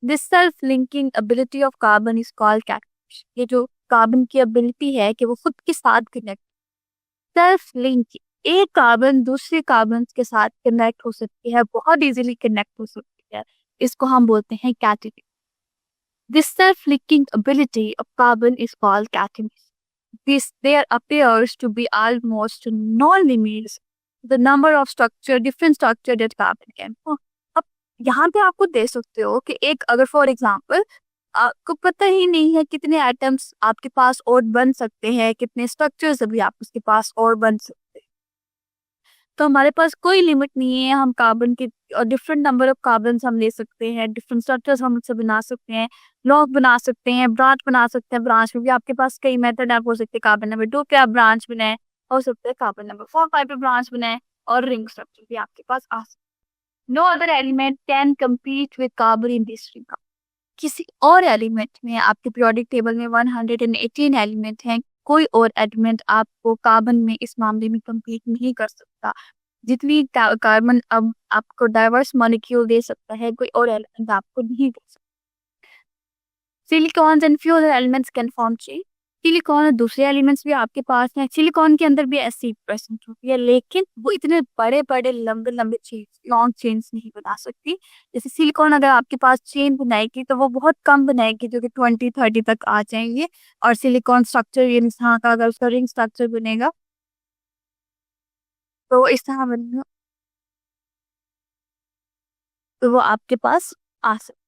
This self linking ability of carbon is called catalyst. ये जो कार्बन की एबिलिटी है कि वो खुद के साथ कनेक्ट, सेल्फ लिंकिंग, एक कार्बन दूसरे कार्बन के साथ कनेक्ट हो सकती है, बहुत इजीली कनेक्ट हो सकती है, इसको हम बोलते हैं catalyst. This self-linking ability of carbon is called catalysis. This there appears to be almost no limits the number of different structure that carbon can form. अब यहाँ पे आपको दे सकते हो कि एक, अगर फॉर एग्जांपल आपको पता ही नहीं है कितने एटम्स आपके पास और बन सकते हैं, कितने स्ट्रक्चर्स अभी आप उसके पास और बन सकते हैं, तो हमारे पास कोई लिमिट नहीं है। हम कार्बन के डिफरेंट नंबर ऑफ कार्बन हम ले सकते हैं, डिफरेंट स्ट्रक्चर्स हम उससे बना सकते हैं, लॉन्ग बना सकते हैं, ब्रांच बना सकते हैं। ब्रांच में भी आपके पास कई मेथड आप हो सकते हैं, कार्बन नंबर 2 पे आप ब्रांच बनाए, हो सकता है कार्बन नंबर 4 5 पे ब्रांच बनाए, और रिंग स्ट्रक्चर भी आपके पास आ सकते। No other element can compete with carbon in this ring. किसी और एलिमेंट में, आपके पीरियोडिक टेबल में 118 एलिमेंट हैं, कोई और एलिमेंट आपको कार्बन में इस मामले में कम्पीट नहीं कर सकता। जितनी कार्बन अब आपको डाइवर्स मॉलिक्यूल दे सकता है, कोई और एलिमेंट आपको नहीं दे सकता। Silicon and few other elements can form chain. Silicon और दूसरे एलिमेंट्स भी आपके पास हैं। सिलिकॉन के अंदर भी ऐसी प्रेजेंट होती है, लेकिन वो इतने बड़े बड़े लंबे लंबे चेन, लॉन्ग चेन्स नहीं बना सकती। जैसे सिलिकॉन अगर आपके पास चेन बनाएगी तो वो बहुत कम बनाएगी, जो कि 20-30 तक आ जाएंगे। और सिलिकॉन स्ट्रक्चर, ये यहाँ का अगर उसका रिंग स्ट्रक्चर बनेगा तो इस तरह बनेगा, तो वो आपके पास आ सकता।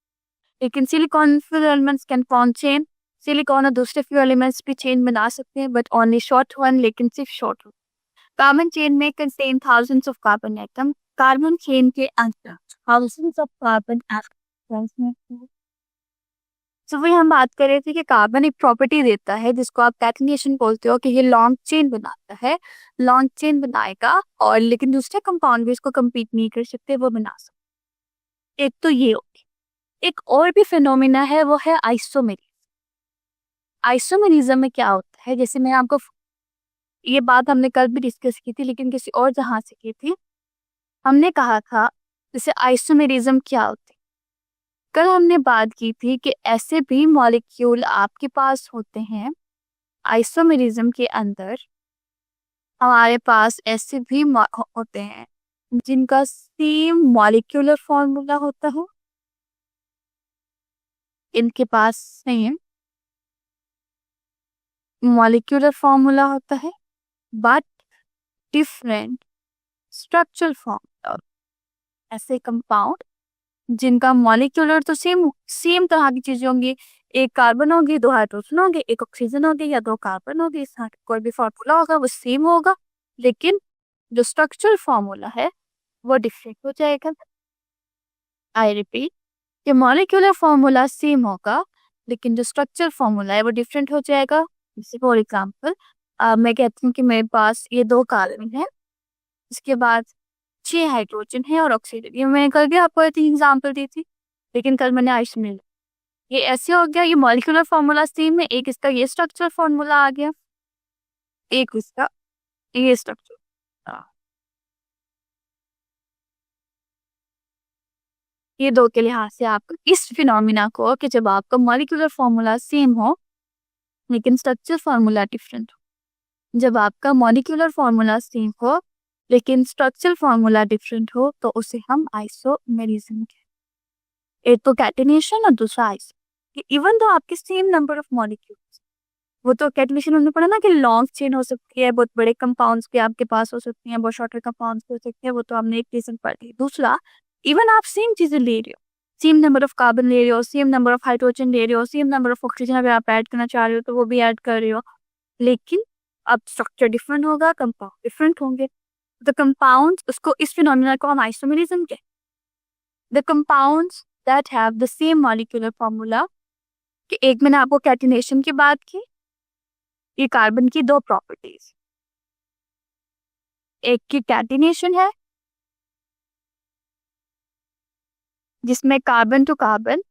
लेकिन silicon few elements can form chain. Silicon और दूसरे फ्यू एलिमेंट्स भी चेन बना सकते हैं, बट ओनली शॉर्ट वन, लेकिन सिर्फ शॉर्ट वन। कार्बन चेन में contain thousands of carbon atom. Carbon chain के अंदर थाउजेंड्स ऑफ कार्बन एटम्स। तो वही हम बात कर रहे थे कि कार्बन एक प्रॉपर्टी देता है जिसको आप कैटलिनेशन बोलते हो, कि ये लॉन्ग चेन बनाता है, लॉन्ग चेन बनाएगा, और लेकिन दूसरे कंपाउंड भी इसको कम्पीट नहीं कर सकते, वो बना सकते। एक तो ये होगी। एक और भी फिनोमिना है, वो है आइसोमेरिज्म। आइसोमेरिज्म में क्या होता है, जैसे मैं आपको, ये बात हमने कल भी डिस्कस की थी, लेकिन किसी और जहां से की थी। हमने कहा था जैसे आइसोमेरिज्म क्या होती है, कल हमने बात की थी कि ऐसे भी मॉलिक्यूल आपके पास होते हैं आइसोमेरिज्म के अंदर। हमारे पास ऐसे भी होते हैं जिनका सेम मॉलिक्यूलर फॉर्मूला होता है, इनके पास सेम मॉलिक्यूलर फॉर्मूला होता है, बट डिफरेंट स्ट्रक्चरल फॉर्मूला। ऐसे कंपाउंड जिनका मॉलिक्यूलर तो सेम सेम तरह की चीजें होंगी, एक कार्बन होगी, 2 हाइड्रोजन होंगे, एक ऑक्सीजन होगी, या 2 कार्बन होगी, इस तरह कोई भी फॉर्मूला होगा वो सेम होगा, लेकिन जो स्ट्रक्चरल फॉर्मूला है वो डिफरेंट हो जाएगा। आई रिपीट, कि मॉलिक्यूलर फॉर्मूला सेम होगा, लेकिन जो स्ट्रक्चरल फॉर्मूला है वो डिफरेंट हो जाएगा। जैसे फॉर एग्जाम्पल, मैं कहती हूँ कि मेरे पास ये 2 कार्बन है, इसके बाद 6 हाइड्रोजन है और ऑक्सीजन। ये मैंने कल भी आपको एग्जाम्पल दी थी, लेकिन कल मैंने आइसोमेरिज्म, ये ऐसे हो गया, ये मॉलिक्यूलर फॉर्मूला सेम है, एक इसका ये स्ट्रक्चर फॉर्मूला आ गया, एक इसका ये स्ट्रक्चर। ये दो के लिहाज से आपको इस फिनोमिना को, कि जब आपका मॉलिक्यूलर फॉर्मूला सेम हो लेकिन स्ट्रक्चर फॉर्मूला डिफरेंट हो, जब आपका मॉलिक्यूलर फॉर्मूला सेम हो लेकिन स्ट्रक्चरल फॉर्मूला डिफरेंट हो, तो उसे हम आइसोमेरिज्म कहते हैं। एक तो कैटिनेशन और दूसरा आइसो। इवन तो आपके सेम नंबर ऑफ मॉलिक्यूल्स, वो तो कैटिनेशन हमने पढ़ा ना कि लॉन्ग चेन हो सकती है, बहुत बड़े कंपाउंड्स भी आपके पास हो सकती हैं, बहुत शॉर्टर कंपाउंड्स हो सकते हैं, वो तो हमने एक रीजन पढ़ ली। दूसरा, इवन आप सेम चीजें ले रहे हो, सेम नंबर ऑफ कार्बन ले रहे हो, सेम नंबर ऑफ हाइड्रोजन ले रहे हो, सेम नंबर ऑफ ऑक्सीजन अगर आप ऐड करना चाह रहे हो तो वो भी ऐड कर रहे हो, लेकिन अब स्ट्रक्चर डिफरेंट होगा, कंपाउंड डिफरेंट होंगे। द कंपाउंड्स, उसको इस फिनोमिना को हम आइसोमेरिज्म कहते हैं। The compounds that have the same molecular formula, कि एक मैंने आपको कैटिनेशन की बात की, ये कार्बन की दो प्रॉपर्टीज, एक की कैटिनेशन है जिसमें carbon to carbon,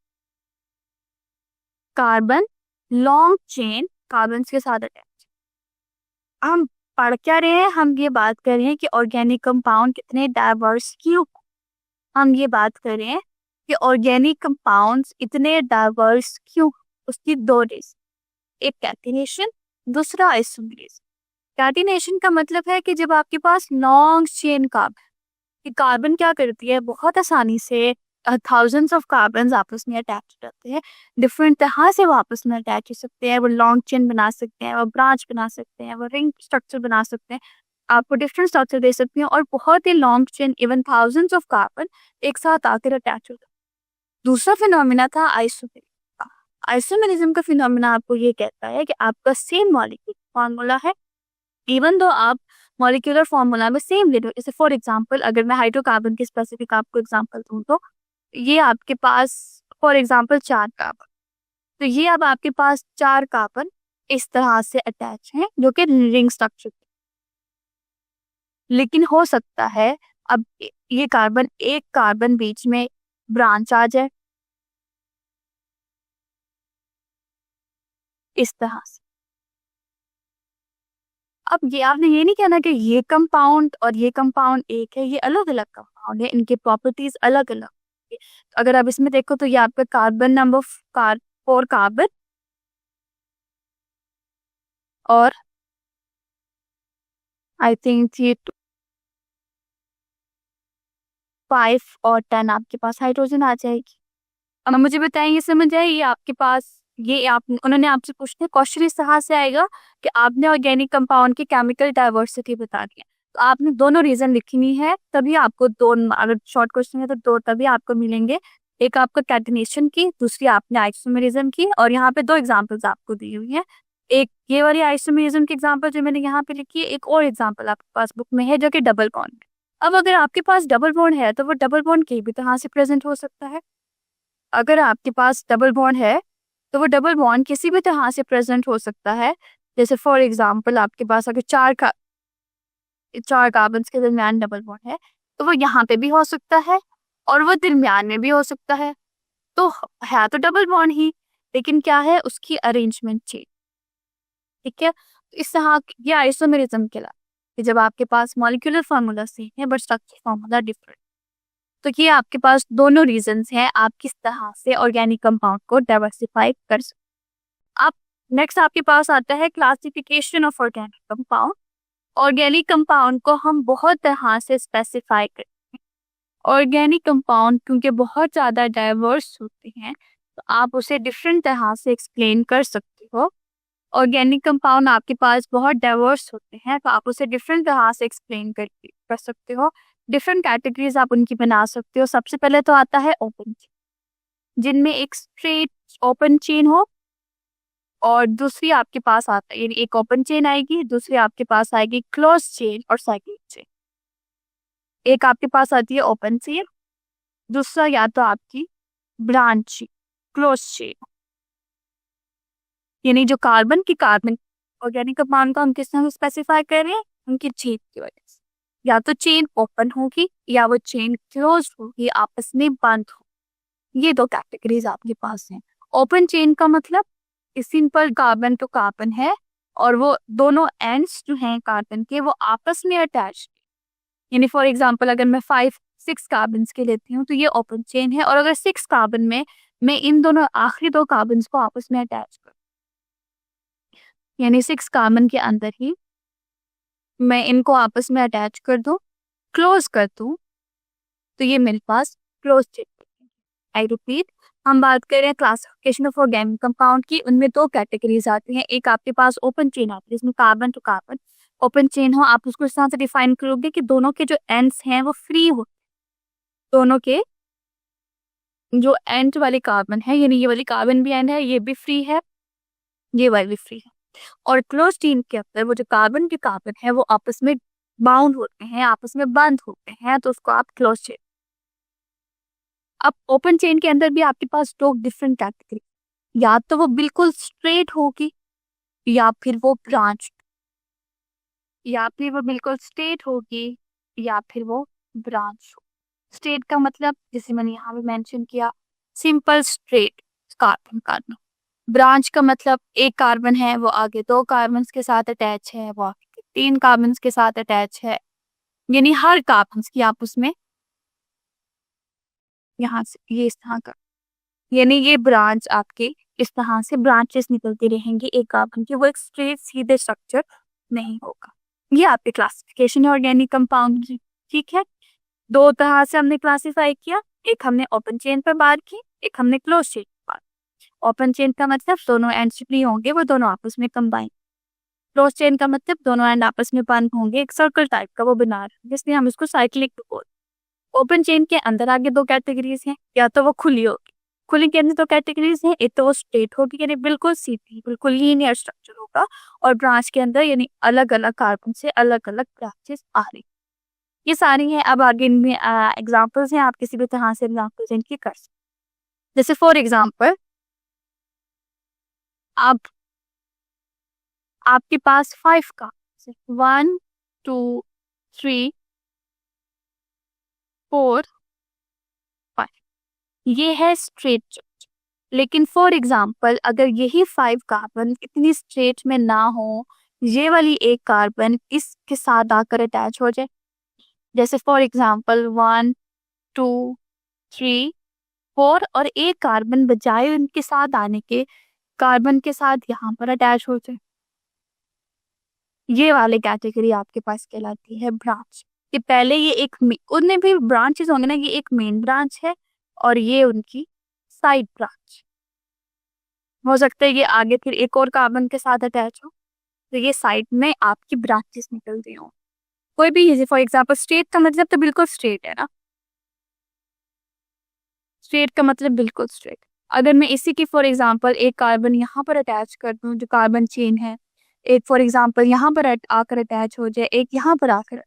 carbon long chain carbon के साथ अटैच। हम पढ़ क्या रहे हैं, हम ये बात कर रहे हैं कि ऑर्गेनिक कंपाउंड कितने डाइवर्स क्यों, हम ये बात कर रहे हैं कि ऑर्गेनिक कंपाउंड्स इतने डाइवर्स क्यों, उसकी दो रीजन, एक कैटिनेशन, दूसरा आइसोमेरिज्म। कैटिनेशन का मतलब है कि जब आपके पास लॉन्ग चेन कार्बन, कार्बन क्या करती है, बहुत आसानी से थाउजेंड्स ऑफ कार्बन आपस में अटैच हो जाते हैं, डिफरेंट तरह से वो आपस में अटैच हो सकते हैं, वो लॉन्ग चेन बना सकते हैं, वो ब्रांच बना सकते हैं, वो रिंग स्ट्रक्चर बना सकते हैं, आपको डिफरेंट स्ट्रक्चर दे सकती हैं, और बहुत ही long chain, even thousands of carbon एक साथ आकर अटैच होता है। दूसरा फिनोमिना था आइसोमेरिज्म। आइसोमेरिज्म का फिनोमिना आपको ये कहता है कि आपका सेम मॉलिक्यूल फॉर्मूला है, इवन दो आप मॉलिक्यूलर फॉर्मूला में सेम ले लो। जैसे फॉर एग्जांपल, अगर मैं हाइड्रोकार्बन की स्पेसिफिक आपको एग्जांपल दूं, तो ये आपके पास फॉर एग्जांपल 4 कार्बन, तो ये अब आपके पास 4 कार्बन इस तरह से अटैच हैं जो कि रिंग स्ट्रक्चर, लेकिन हो सकता है अब ये कार्बन, एक कार्बन बीच में ब्रांच आ जाए इस तरह से। अब ये आपने ये नहीं कहना कि ये कंपाउंड और ये कंपाउंड एक है, ये अलग अलग कंपाउंड है, इनके प्रॉपर्टीज अलग अलग। अगर आप इसमें देखो तो ये आपका कार्बन नंबर 4 कार्बन और आई थिंक ये 5 और 10 आपके पास हाइड्रोजन आ जाएगी। अब मुझे बताएं, ये समझ आए, ये आपके पास, ये आप, उन्होंने आपसे पूछते हैं क्वेश्चन इस तरह से आएगा कि आपने ऑर्गेनिक कंपाउंड की केमिकल डाइवर्सिटी बता दी है, तो आपने दोनों रीजन लिखनी है, तभी आपको दो, अगर शॉर्ट क्वेश्चन है तो दो तभी आपको मिलेंगे, एक आपका कैटिनेशन की, दूसरी आपने आइसोमेरिज्म की, और यहाँ पे 2 एग्जांपल्स आपको दी हुई है, एक ये वाली आइसोमेरिज्म की एग्जांपल जो मैंने यहाँ पे लिखी है, एक और एग्जांपल आपके पास बुक में है जो कि डबल बॉन्ड। अब अगर आपके पास डबल बॉन्ड है तो वो डबल बॉन्ड की भी तरह से प्रेजेंट हो सकता है। अगर आपके पास डबल बॉन्ड है तो वो डबल बॉन्ड किसी भी तरह से प्रेजेंट हो सकता है। जैसे फॉर एग्जांपल, आपके पास अगर 4 कार्बन के दरमियान डबल बॉन्ड है तो वो यहाँ पे भी हो सकता है और वो दरमियान में भी हो सकता है, तो है तो डबल बॉन्ड ही, लेकिन क्या है, उसकी अरेंजमेंट चेंज। ठीक है, इस तरह ये आइसोमेरिज्म कहलाता है कि जब आपके पास मॉलिक्यूलर फार्मूला सेम है बट स्ट्रक्चर फार्मूला डिफरेंट। तो ये आपके पास दोनों रीजंस हैं आप किस तरह से ऑर्गेनिक कंपाउंड को डाइवर्सिफाई कर सकते। आप नेक्स्ट आपके पास आता है classification of organic compound. Organic compound को हम बहुत तरह से स्पेसिफाई करते हैं। ऑर्गेनिक कंपाउंड क्योंकि बहुत ज़्यादा डाइवर्स होते हैं तो आप उसे डिफरेंट तरह से एक्सप्लेन कर सकते हो। ऑर्गेनिक कंपाउंड आपके पास बहुत डाइवर्स होते हैं तो आप उसे डिफरेंट तरह से एक्सप्लेन कर सकते हो। डिफरेंट कैटेगरीज आप उनकी बना सकते हो। सबसे पहले तो आता है ओपन चेन, जिनमें एक स्ट्रेट ओपन चेन हो, और दूसरी आपके पास आता है, यानी एक ओपन चेन आएगी, दूसरी आपके पास आएगी क्लोज चेन और साइक्लिक चेन। एक आपके पास आती है ओपन चेन, दूसरा या तो आपकी ब्रांच क्लोज चेन, यानी जो कार्बन ऑर्गेनिक कंपाउंड को हम किस तरह स्पेसिफाई कर रहे हैं, उनकी चेन की वजह से। या तो चेन ओपन होगी या वो चेन क्लोज होगी, आपस में बंद हो। ये 2 कैटेगरीज आपके पास हैं। ओपन चेन का मतलब सिंपल कार्बन टू कार्बन है और वो दोनों एंड्स जो हैं कार्बन के वो आपस में अटैच, यानी फॉर एग्जांपल अगर मैं 5-6 कार्बन्स के लेती हूँ तो ये ओपन चेन है, और अगर 6 कार्बन में मैं इन दोनों आखिरी 2 कार्बन्स को आपस में अटैच करूँ, यानी 6 कार्बन के अंदर ही मैं इनको आपस में अटैच कर दूं, क्लोज कर दूं, तो ये मेरे पास क्लोज चेन। आई रिपीट, हम बात कर रहे हैं क्लासिफिकेशन ऑफ ऑर्गेनिक कंपाउंड की। उनमें 2 कैटेगरीज आती हैं। एक आपके पास ओपन चेन आती है, जिसमें carbon to carbon open chain हो, आप उसको इस तरह से डिफाइन करोगे कि दोनों के जो एंड्स हैं वो फ्री हो, दोनों के जो एंड वाले कार्बन है, यानी ये वाली कार्बन भी एंड है, ये भी फ्री है, ये वाली भी फ्री है। और क्लोज चेन के अंदर वो जो कार्बन के कार्बन है वो आपस में बाउंड होते हैं, आपस में बंद होते हैं, तो उसको आप क्लोज चेन। अब ओपन चेन के अंदर भी आपके पास 2 डिफरेंट कैटेगरी, या तो वो बिल्कुल स्ट्रेट होगी, या फिर वो ब्रांच, या फिर वो बिल्कुल स्ट्रेट होगी, या फिर वो ब्रांच हो। स्ट्रेट का मतलब जैसे मैंने यहाँ पे मेंशन किया, simple straight carbon carbon. Branch का मतलब एक कार्बन है वो आगे 2 कार्बन के साथ अटैच है, वो आगे 3 कार्बन के साथ अटैच है, यानी हर कार्बन की आप उसमें यहाँ से ये इस तरह का, यानी ये ब्रांच आपके इस तरह से ब्रांचेस निकलती रहेंगी एक कार्बन की, वो एक स्ट्रेट सीधे स्ट्रक्चर नहीं होगा। ये आपके क्लासिफिकेशन है ऑर्गेनिक कंपाउंड की। ठीक है, 2 तरह से हमने क्लासिफाई किया, एक हमने ओपन चेन पर बात की, एक हमने क्लोज चेन पर बात। ओपन चेन का मतलब दोनों एंड्स फ्री होंगे, वो दोनों आपस में कंबाइन। क्लोज चेन का मतलब दोनों एंड आपस में बंद होंगे, एक सर्कल टाइप का वो बना रहे हैं, जिसलिए हम इसको साइक्लिक बोलते हैं। ओपन चेन के अंदर आगे 2 कैटेगरीज हैं, या तो वो खुली होगी, खुली के अंदर 2 कैटेगरीज हैं, एक तो वो स्ट्रेट होगी यानी बिल्कुल सीधी, बिल्कुल लीनियर स्ट्रक्चर होगा, और ब्रांच के अंदर यानी अलग अलग कार्बन से अलग अलग ब्रांचेस आ रही। ये सारी हैं। अब आगे इनमें एग्जांपल्स हैं, आप किसी भी तरह से एग्जांपल्स इनकी कर सकते। जैसे फॉर एग्जांपल आप आपके पास 5 का 1 2 3 4 5, ये है स्ट्रेट। लेकिन फॉर एग्जांपल अगर यही 5 कार्बन इतनी स्ट्रेट में ना हो, ये वाली एक कार्बन इसके साथ आकर अटैच हो जाए, जैसे फॉर एग्जांपल 1 2 3 4, और एक कार्बन बजाय उनके साथ आने के कार्बन के साथ यहाँ पर अटैच हो जाए, ये वाली कैटेगरी आपके पास कहलाती है ब्रांच। कि पहले ये एक उनमें भी ब्रांचेस होंगे ना, ये एक मेन ब्रांच है और ये उनकी साइड ब्रांच हो सकता है, ये आगे फिर एक और कार्बन के साथ अटैच हो, तो ये साइड में आपकी ब्रांचेस निकल रही हो। कोई भी जैसे फॉर एग्जांपल स्ट्रेट का मतलब तो बिल्कुल स्ट्रेट है ना, स्ट्रेट का मतलब बिल्कुल स्ट्रेट। अगर मैं इसी की फॉर एग्जांपल एक कार्बन यहाँ पर अटैच कर दूं, जो कार्बन चेन है, एक फॉर एग्जांपल यहाँ पर आकर अटैच हो जाए, एक यहाँ पर आकर,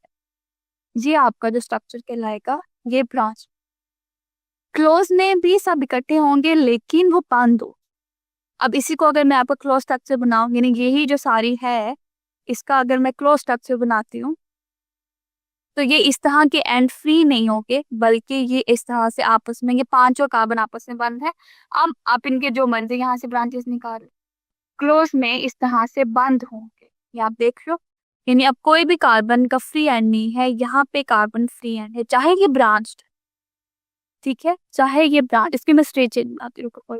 ये आपका जो स्ट्रक्चर कहलाएगा ये ब्रांच। क्लोज में भी सब इकट्ठे होंगे लेकिन वो बंद हो। अब इसी को अगर मैं आपका क्लोज स्ट्रक्चर बनाऊं, यानी यही जो सारी है इसका अगर मैं क्लोज स्ट्रक्चर बनाती हूँ, तो ये इस तरह के एंड फ्री नहीं होंगे, बल्कि ये इस तरह से आपस में, ये 5 कार्बन आपस में बंद है। अब आप इनके जो मर्जी यहाँ से ब्रांचेस निकाल, क्लोज में इस तरह से बंद होंगे, ये आप देख लो। यानी अब कोई भी कार्बन का फ्री एंड नहीं है, यहाँ पे कार्बन फ्री एंड है, चाहे ये ब्रांच, ठीक है, चाहे ये ब्रांच। इसकी मैं स्ट्रेट चेन बनाती हूँ,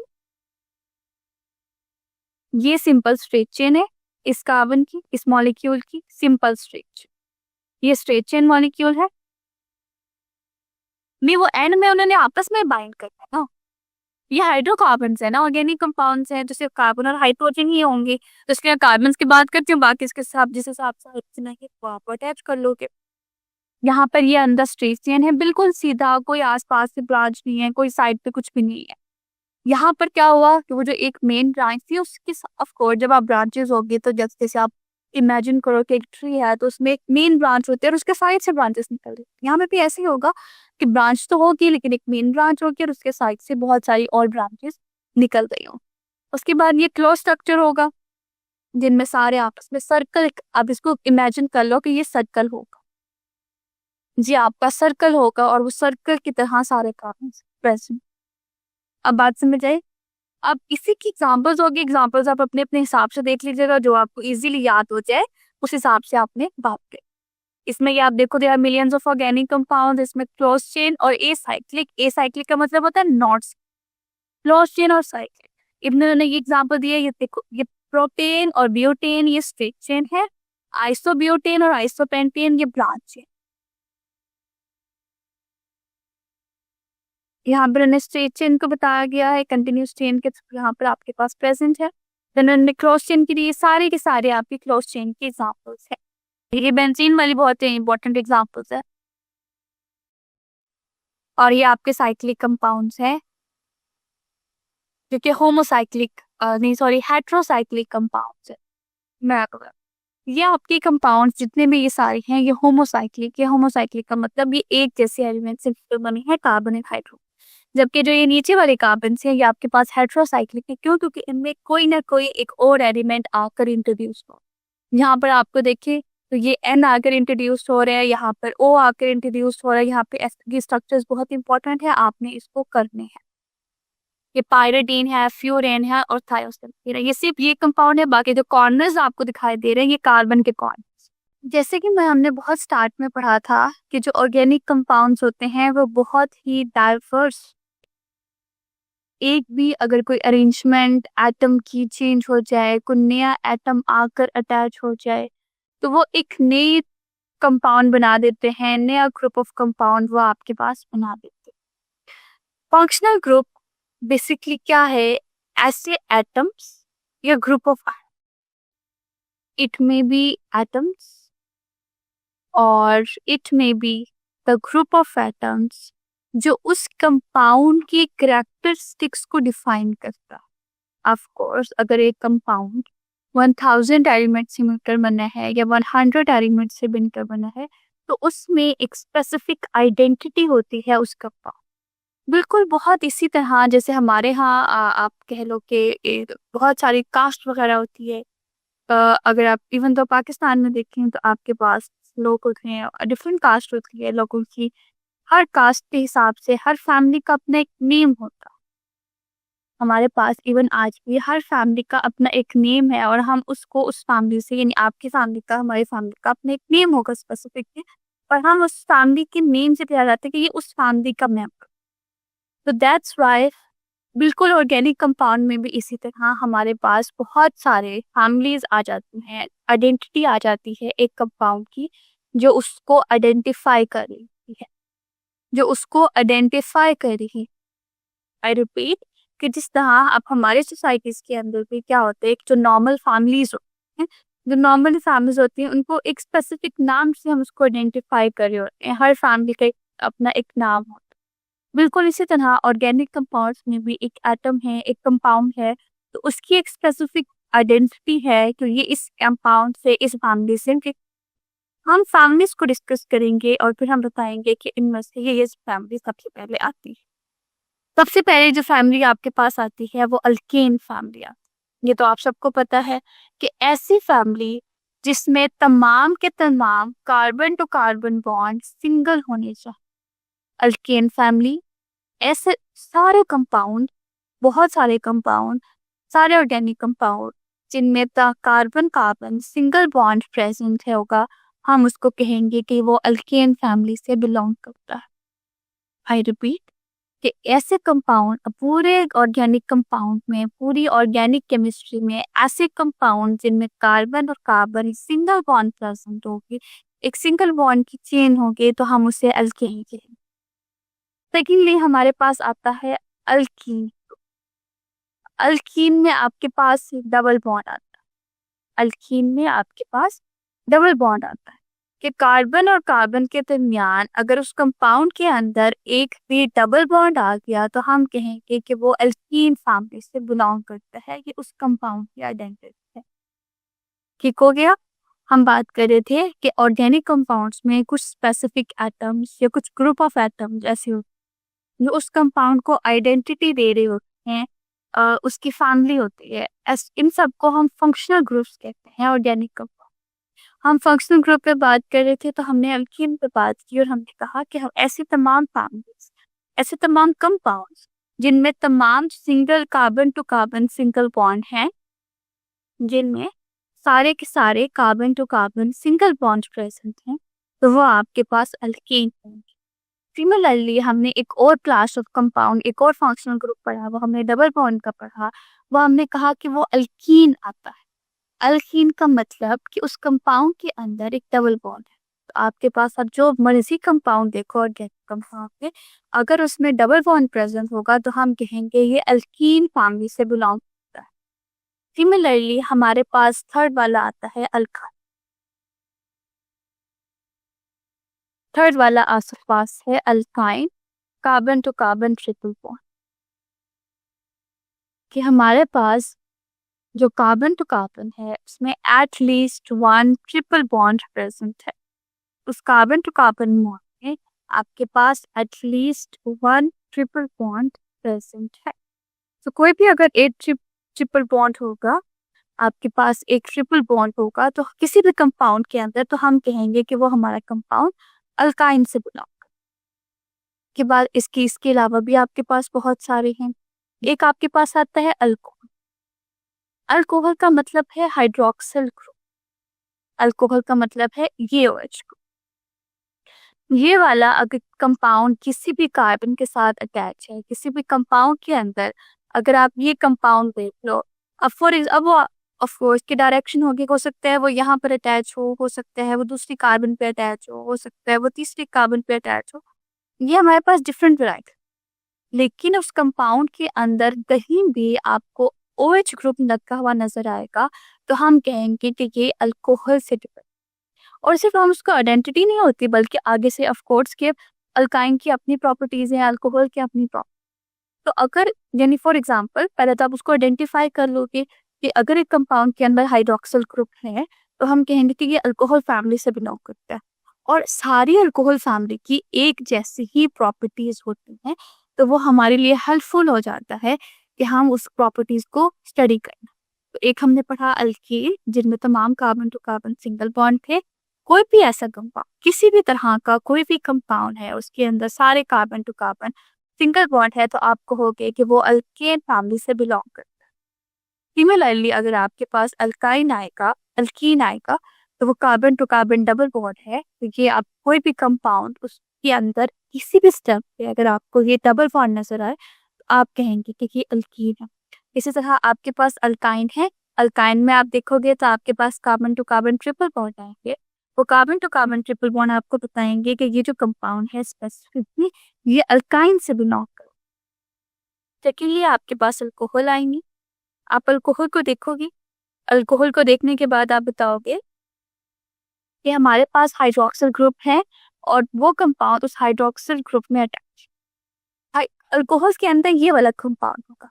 ये सिंपल स्ट्रेट चेन है इस कार्बन की, इस मॉलिक्यूल की सिंपल स्ट्रेट, ये स्ट्रेट चेन मॉलिक्यूल है। नहीं, वो एंड में उन्होंने आपस में बाइंड करना है ना, ये हाइड्रोकार्बन्स है ना, ऑर्गेनिक कंपाउंड्स हैं, तो सिर्फ कार्बन और हाइड्रोजन ही होंगे, तो इसलिए कार्बन की बात करती हूँ, बाकी इसके साथ जिस हिसाब से हाइड्रोजन है वो आप अटैच कर लोगे। यहाँ पर ये अंदर स्ट्रेट चेन है, बिल्कुल सीधा, कोई आसपास से ब्रांच नहीं है, कोई साइड पे कुछ भी नहीं है। यहाँ पर क्या हुआ कि वो जो एक मेन ब्रांच थी उसके ऑफ कोर्स जब आप ब्रांचेस होगी, तो जैसे आप इमेजिन करो कि एक ट्री है तो उसमें एक मेन ब्रांच होती है और उसके साइड से ब्रांचेस निकल रही है। यहाँ पे भी ऐसे ही होगा कि ब्रांच तो होगी लेकिन एक मेन ब्रांच होगी और उसके साइड से बहुत सारी और ब्रांचेस निकल रही हो। उसके बाद ये क्लोज स्ट्रक्चर होगा जिनमें सारे आपस में सर्कल, आप इसको इमेजिन कर लो कि ये सर्कल होगा, जी आपका सर्कल होगा और वो सर्कल की तरह सारे कार्बन प्रेजेंट। अब बात समझ आई। अब इसी की एग्जांपल्स होगी, एग्जांपल्स आप अपने अपने हिसाब से देख लीजिएगा, जो आपको इजीली याद हो जाए उस हिसाब से आपने बात करें। इसमें ये आप देखो there are millions of organic compound, इसमें क्लोज चेन और एसाइक्लिक। एसाइक्लिक का मतलब होता है नॉट क्लोज चेन और साइक्लिक। इन्होंने ये एग्जांपल दिया, ये देखो ये प्रोपेन और ब्यूटेन ये स्ट्रेट चेन है, आइसोब्यूटेन और आइसोपेंटेन ये ब्रांच चेन। यहाँ पर उन्हें स्ट्रेट चेन को बताया गया है, कंटिन्यूस चेन के यहाँ पर आपके पास प्रेजेंट है। देन उन्होंने क्लोज चेन के लिए सारे के सारे आपके क्लोज चेन के एग्जांपल्स है। ये बेंजीन वाली बहुत इंपॉर्टेंट एग्जांपल्स है। और ये आपके साइक्लिक कंपाउंड्स है, जो कि होमोसाइक्लिक नहीं सॉरी हेट्रोसाइक्लिक कंपाउंड्स है। मैं आपको ये आपके कंपाउंड जितने भी ये सारे हैं ये होमोसाइक्लिक। ये होमोसाइक्लिक का मतलब ये एक जैसे एलिमेंट से बने हैं, कार्बन एंड हाइड्रोजन। जबकि जो ये नीचे वाले कार्बन है ये आपके पास हेट्रोसाइक्लिक है। क्यों? क्योंकि इनमें कोई ना कोई एक और एलिमेंट आकर इंट्रोड्यूस हो। यहाँ पर आपको देखिए तो ये N आकर इंट्रोड्यूस हो रहा है, यहाँ पर O आकर इंट्रोड्यूस हो रहा है, यहाँ पे S की स्ट्रक्चर्स बहुत इंपॉर्टेंट है, आपने इसको करने हैं। ये पायरिडीन है, फ्यूरेन है और थायोसिन। ये सिर्फ ये कंपाउंड है, बाकी जो कॉर्नर्स आपको दिखाई दे रहे हैं ये कार्बन के कॉर्नर्स। जैसे कि मैं हमने बहुत स्टार्ट में पढ़ा था कि जो ऑर्गेनिक कंपाउंड्स होते हैं वो बहुत ही डाइवर्स, एक भी अगर कोई अरेंजमेंट एटम की चेंज हो जाए, कोई नया एटम आकर अटैच हो जाए तो वो एक नई कंपाउंड बना देते हैं, नया ग्रुप ऑफ कंपाउंड वो आपके पास बना देते हैं। फंक्शनल ग्रुप बेसिकली क्या है? ऐसे एटम्स या group of, it may be atoms और it may be the group of atoms जो उस कंपाउंड की कैरेक्टरिस्टिक्स को डिफाइन करता। ऑफ कोर्स अगर एक कंपाउंड 1000 एलिमेंट से मिलकर बना है या 100 एलिमेंट से बनकर बना है तो उसमें एक स्पेसिफिक आइडेंटिटी होती है उस कंपाउंड। बिल्कुल बहुत इसी तरह जैसे हमारे यहाँ आप कह लो कि बहुत सारी कास्ट वगैरह होती है। अगर आप इवन तो पाकिस्तान में देखें तो आपके पास लोग होते हैं, डिफरेंट कास्ट होती है लोगों की। हर कास्ट के हिसाब से हर फैमिली का अपना एक नेम होता है। हमारे पास इवन आज भी हर फैमिली का अपना एक नेम है और हम उसको उस फैमिली से, यानी आपकी फैमिली का हमारी फैमिली का अपना एक नेम होगा स्पेसिफिक है, और हम उस फैमिली के नेम से प्यार जाते हैं कि ये उस फैमिली का मेंबर। तो दैट्स वाई बिल्कुल ऑर्गेनिक कंपाउंड में भी इसी तरह हमारे पास बहुत सारे फैमिलीज आ जाती हैं, आइडेंटिटी आ जाती है एक कंपाउंड की जो उसको आइडेंटिफाई कर रही है, जो उसको आइडेंटिफाई कर रही है। आई रिपीट कि जिस तरह अब हमारे सोसाइटीज के अंदर भी क्या होता है, जो नॉर्मल फैमिलीज होती हैं, जो नॉर्मल फैमिलीज होती हैं उनको एक स्पेसिफिक नाम से हम उसको आइडेंटिफाई कर रहे होते हैं। हर फैमिली का अपना एक नाम होता है। बिल्कुल इसी तरह ऑर्गेनिक कंपाउंड्स में भी एक एटम है, एक कंपाउंड है, तो उसकी एक स्पेसिफिक आइडेंटिटी है कि ये इस कंपाउंड से, इस फैमिली से। हम फैमिलीज को डिस्कस करेंगे और फिर हम बताएंगे कि इनमें से ये फैमिली सबसे पहले आती है। सबसे पहले जो फैमिली आपके पास आती है वो अल्केन फैमिली आती है। ये तो आप सबको पता है कि ऐसी फैमिली जिसमें तमाम के तमाम carbon to carbon bond single होने चाहिए, अल्केन फैमिली। ऐसे सारे कंपाउंड, बहुत सारे कंपाउंड, सारे ऑर्गेनिक कंपाउंड जिनमें carbon carbon single bond present है होगा, हम उसको कहेंगे कि वो अल्केन फैमिली से बिलोंग करता है। आई रिपीट कि ऐसे कंपाउंड, पूरे ऑर्गेनिक कंपाउंड में, पूरी ऑर्गेनिक केमिस्ट्री में ऐसे कंपाउंड जिनमें कार्बन और कार्बन सिंगल बॉन्ड प्रेजेंट होगी, एक सिंगल बॉन्ड की चेन होगी, तो हम उसे अल्केन कहेंगे। सेकेंडली हमारे पास आता है अल्कीन। अल्कीन में आपके पास डबल बॉन्ड आता है। अल्कीन में आपके पास डबल बॉन्ड आता है कि कार्बन और कार्बन के दरमियान अगर उस कंपाउंड के अंदर एक भी डबल बॉन्ड आ गया तो हम कहेंगे कि वो अल्कीन फैमिली से बिलोंग करता है, ये उस कंपाउंड की आइडेंटिटी है। ठीक हो गया। हम बात कर रहे थे कि ऑर्गेनिक कंपाउंड्स में कुछ स्पेसिफिक एटम्स या कुछ ग्रुप ऑफ एटम्स ऐसे होते हैं जो उस कंपाउंड को आइडेंटिटी दे रहे होते हैं, उसकी फैमिली होती है। इन सबको हम फंक्शनल ग्रुप्स कहते हैं ऑर्गेनिक कंपाउंड। हम फंक्शनल ग्रुप पे बात कर रहे थे तो हमने अल्कीन पे बात की और हमने कहा कि हम ऐसे तमाम फैमिलीज, ऐसे तमाम कंपाउंड्स जिनमें तमाम single carbon to carbon single bond हैं, जिनमें सारे के सारे carbon to carbon single bond present हैं, तो वो आपके पास अल्कीन होंगे। सिमिलरली हमने एक और क्लास ऑफ कंपाउंड, एक और फंक्शनल ग्रुप पढ़ा, वो हमने डबल बॉन्ड का पढ़ा। वो हमने कहा कि वो अल्कीन आता है। अल्कीन का मतलब कि उस कंपाउंड के अंदर एक डबल बॉन्ड है। तो आपके पास आप जो मर्जी कंपाउंड देखो ऑर्गेनिक कंपाउंड में, अगर उसमें डबल बॉन्ड प्रेजेंट होगा तो हम कहेंगे ये अल्कीन फैमिली से बिलोंग करता है। सिमिलरली हमारे पास थर्ड वाला आता है अल्काइन। थर्ड वाला आपके पास है alkyne, carbon to carbon triple bond. कि हमारे पास जो कार्बन टू कार्बन है उसमें at least one triple bond present है। उस कार्बन टू कार्बन बॉन्ड में आपके पास at least one triple bond present है। तो कोई भी अगर एक ट्रिपल बॉन्ड होगा, आपके पास एक ट्रिपल बॉन्ड होगा, तो किसी भी कंपाउंड के अंदर तो हम कहेंगे कि वो हमारा कंपाउंड अल्काइन से बिलोंग। के बाद इसके अलावा भी आपके पास बहुत सारे हैं। एक आपके पास आता है अल्कोहल। अल्कोहल का मतलब है हाइड्रोक्सिल ग्रुप। अल्कोहल का मतलब है ये OH ग्रुप। ये वाला अगर कंपाउंड किसी भी कार्बन के साथ अटैच है, किसी भी कंपाउंड के अंदर अगर आप ये कंपाउंड देख लो, अब वो ऑफ कोर्स की डायरेक्शन होगी, हो सकता है वो यहाँ पर अटैच हो सकता है वो दूसरी कार्बन पे अटैच हो सकता है वो तीसरी कार्बन पे अटैच हो। ये हमारे पास डिफरेंट वैरायटी, लेकिन उस कंपाउंड के अंदर कहीं भी आपको OH ग्रुप लगा हुआ नजर आएगा तो हम कहेंगे कि ये अल्कोहल से डिफरेंट। और सिर्फ हम उसको आइडेंटिटी नहीं होती, बल्कि आगे से ऑफ कोर्स के अल्काइन की अपनी प्रॉपर्टीज हैं, अल्कोहल की अपनी प्रॉपर्टी। तो अगर यानी फॉर एग्जांपल पहले तो आप उसको आइडेंटिफाई कर लोगे कि अगर एक कंपाउंड के अंदर हाइड्रोक्सिल ग्रुप है तो हम कहेंगे कि ये अल्कोहल फैमिली से बिलोंग करता है। और सारी अल्कोहल फैमिली की एक जैसी ही प्रॉपर्टीज होती हैं, तो वो हमारे लिए हेल्पफुल हो जाता है कि हम उस प्रॉपर्टीज को स्टडी करें। तो एक हमने पढ़ा अल्कीन, जिनमें तमाम carbon to carbon single bond थे। कोई भी ऐसा कंपाउंड, किसी भी तरह का कोई भी कंपाउंड है, उसके अंदर सारे carbon to carbon single bond है, तो आप कहोगे कि वो अल्केन फैमिली से बिलोंग करता है। सिमिलरली अगर आपके पास अल्कीन आएगा, तो वो carbon to carbon double bond है, तो ये आप कोई भी कंपाउंड उसके अंदर किसी भी स्टेप पे अगर आपको ये डबल बॉन्ड नजर आए तो आप कहेंगे कि ये अल्कीन है। इसी तरह आपके पास अल्काइन है। अल्काइन में आप देखोगे तो आपके पास carbon to carbon triple bond आएंगे। वो carbon to carbon triple bond आपको बताएंगे कि ये जो कंपाउंड है स्पेसिफिकली ये अल्काइन से बिलोंग कर। सेकेंडली आपके पास अल्कोहल आएंगी। आप अल्कोहल को देखोगे, अल्कोहल को देखने के बाद आप बताओगे कि हमारे पास हाइड्रोक्सिल ग्रुप है और वो कंपाउंड उस हाइड्रोक्सिल ग्रुप में अटैच। अल्कोहल के अंदर ये वाला कंपाउंड होगा।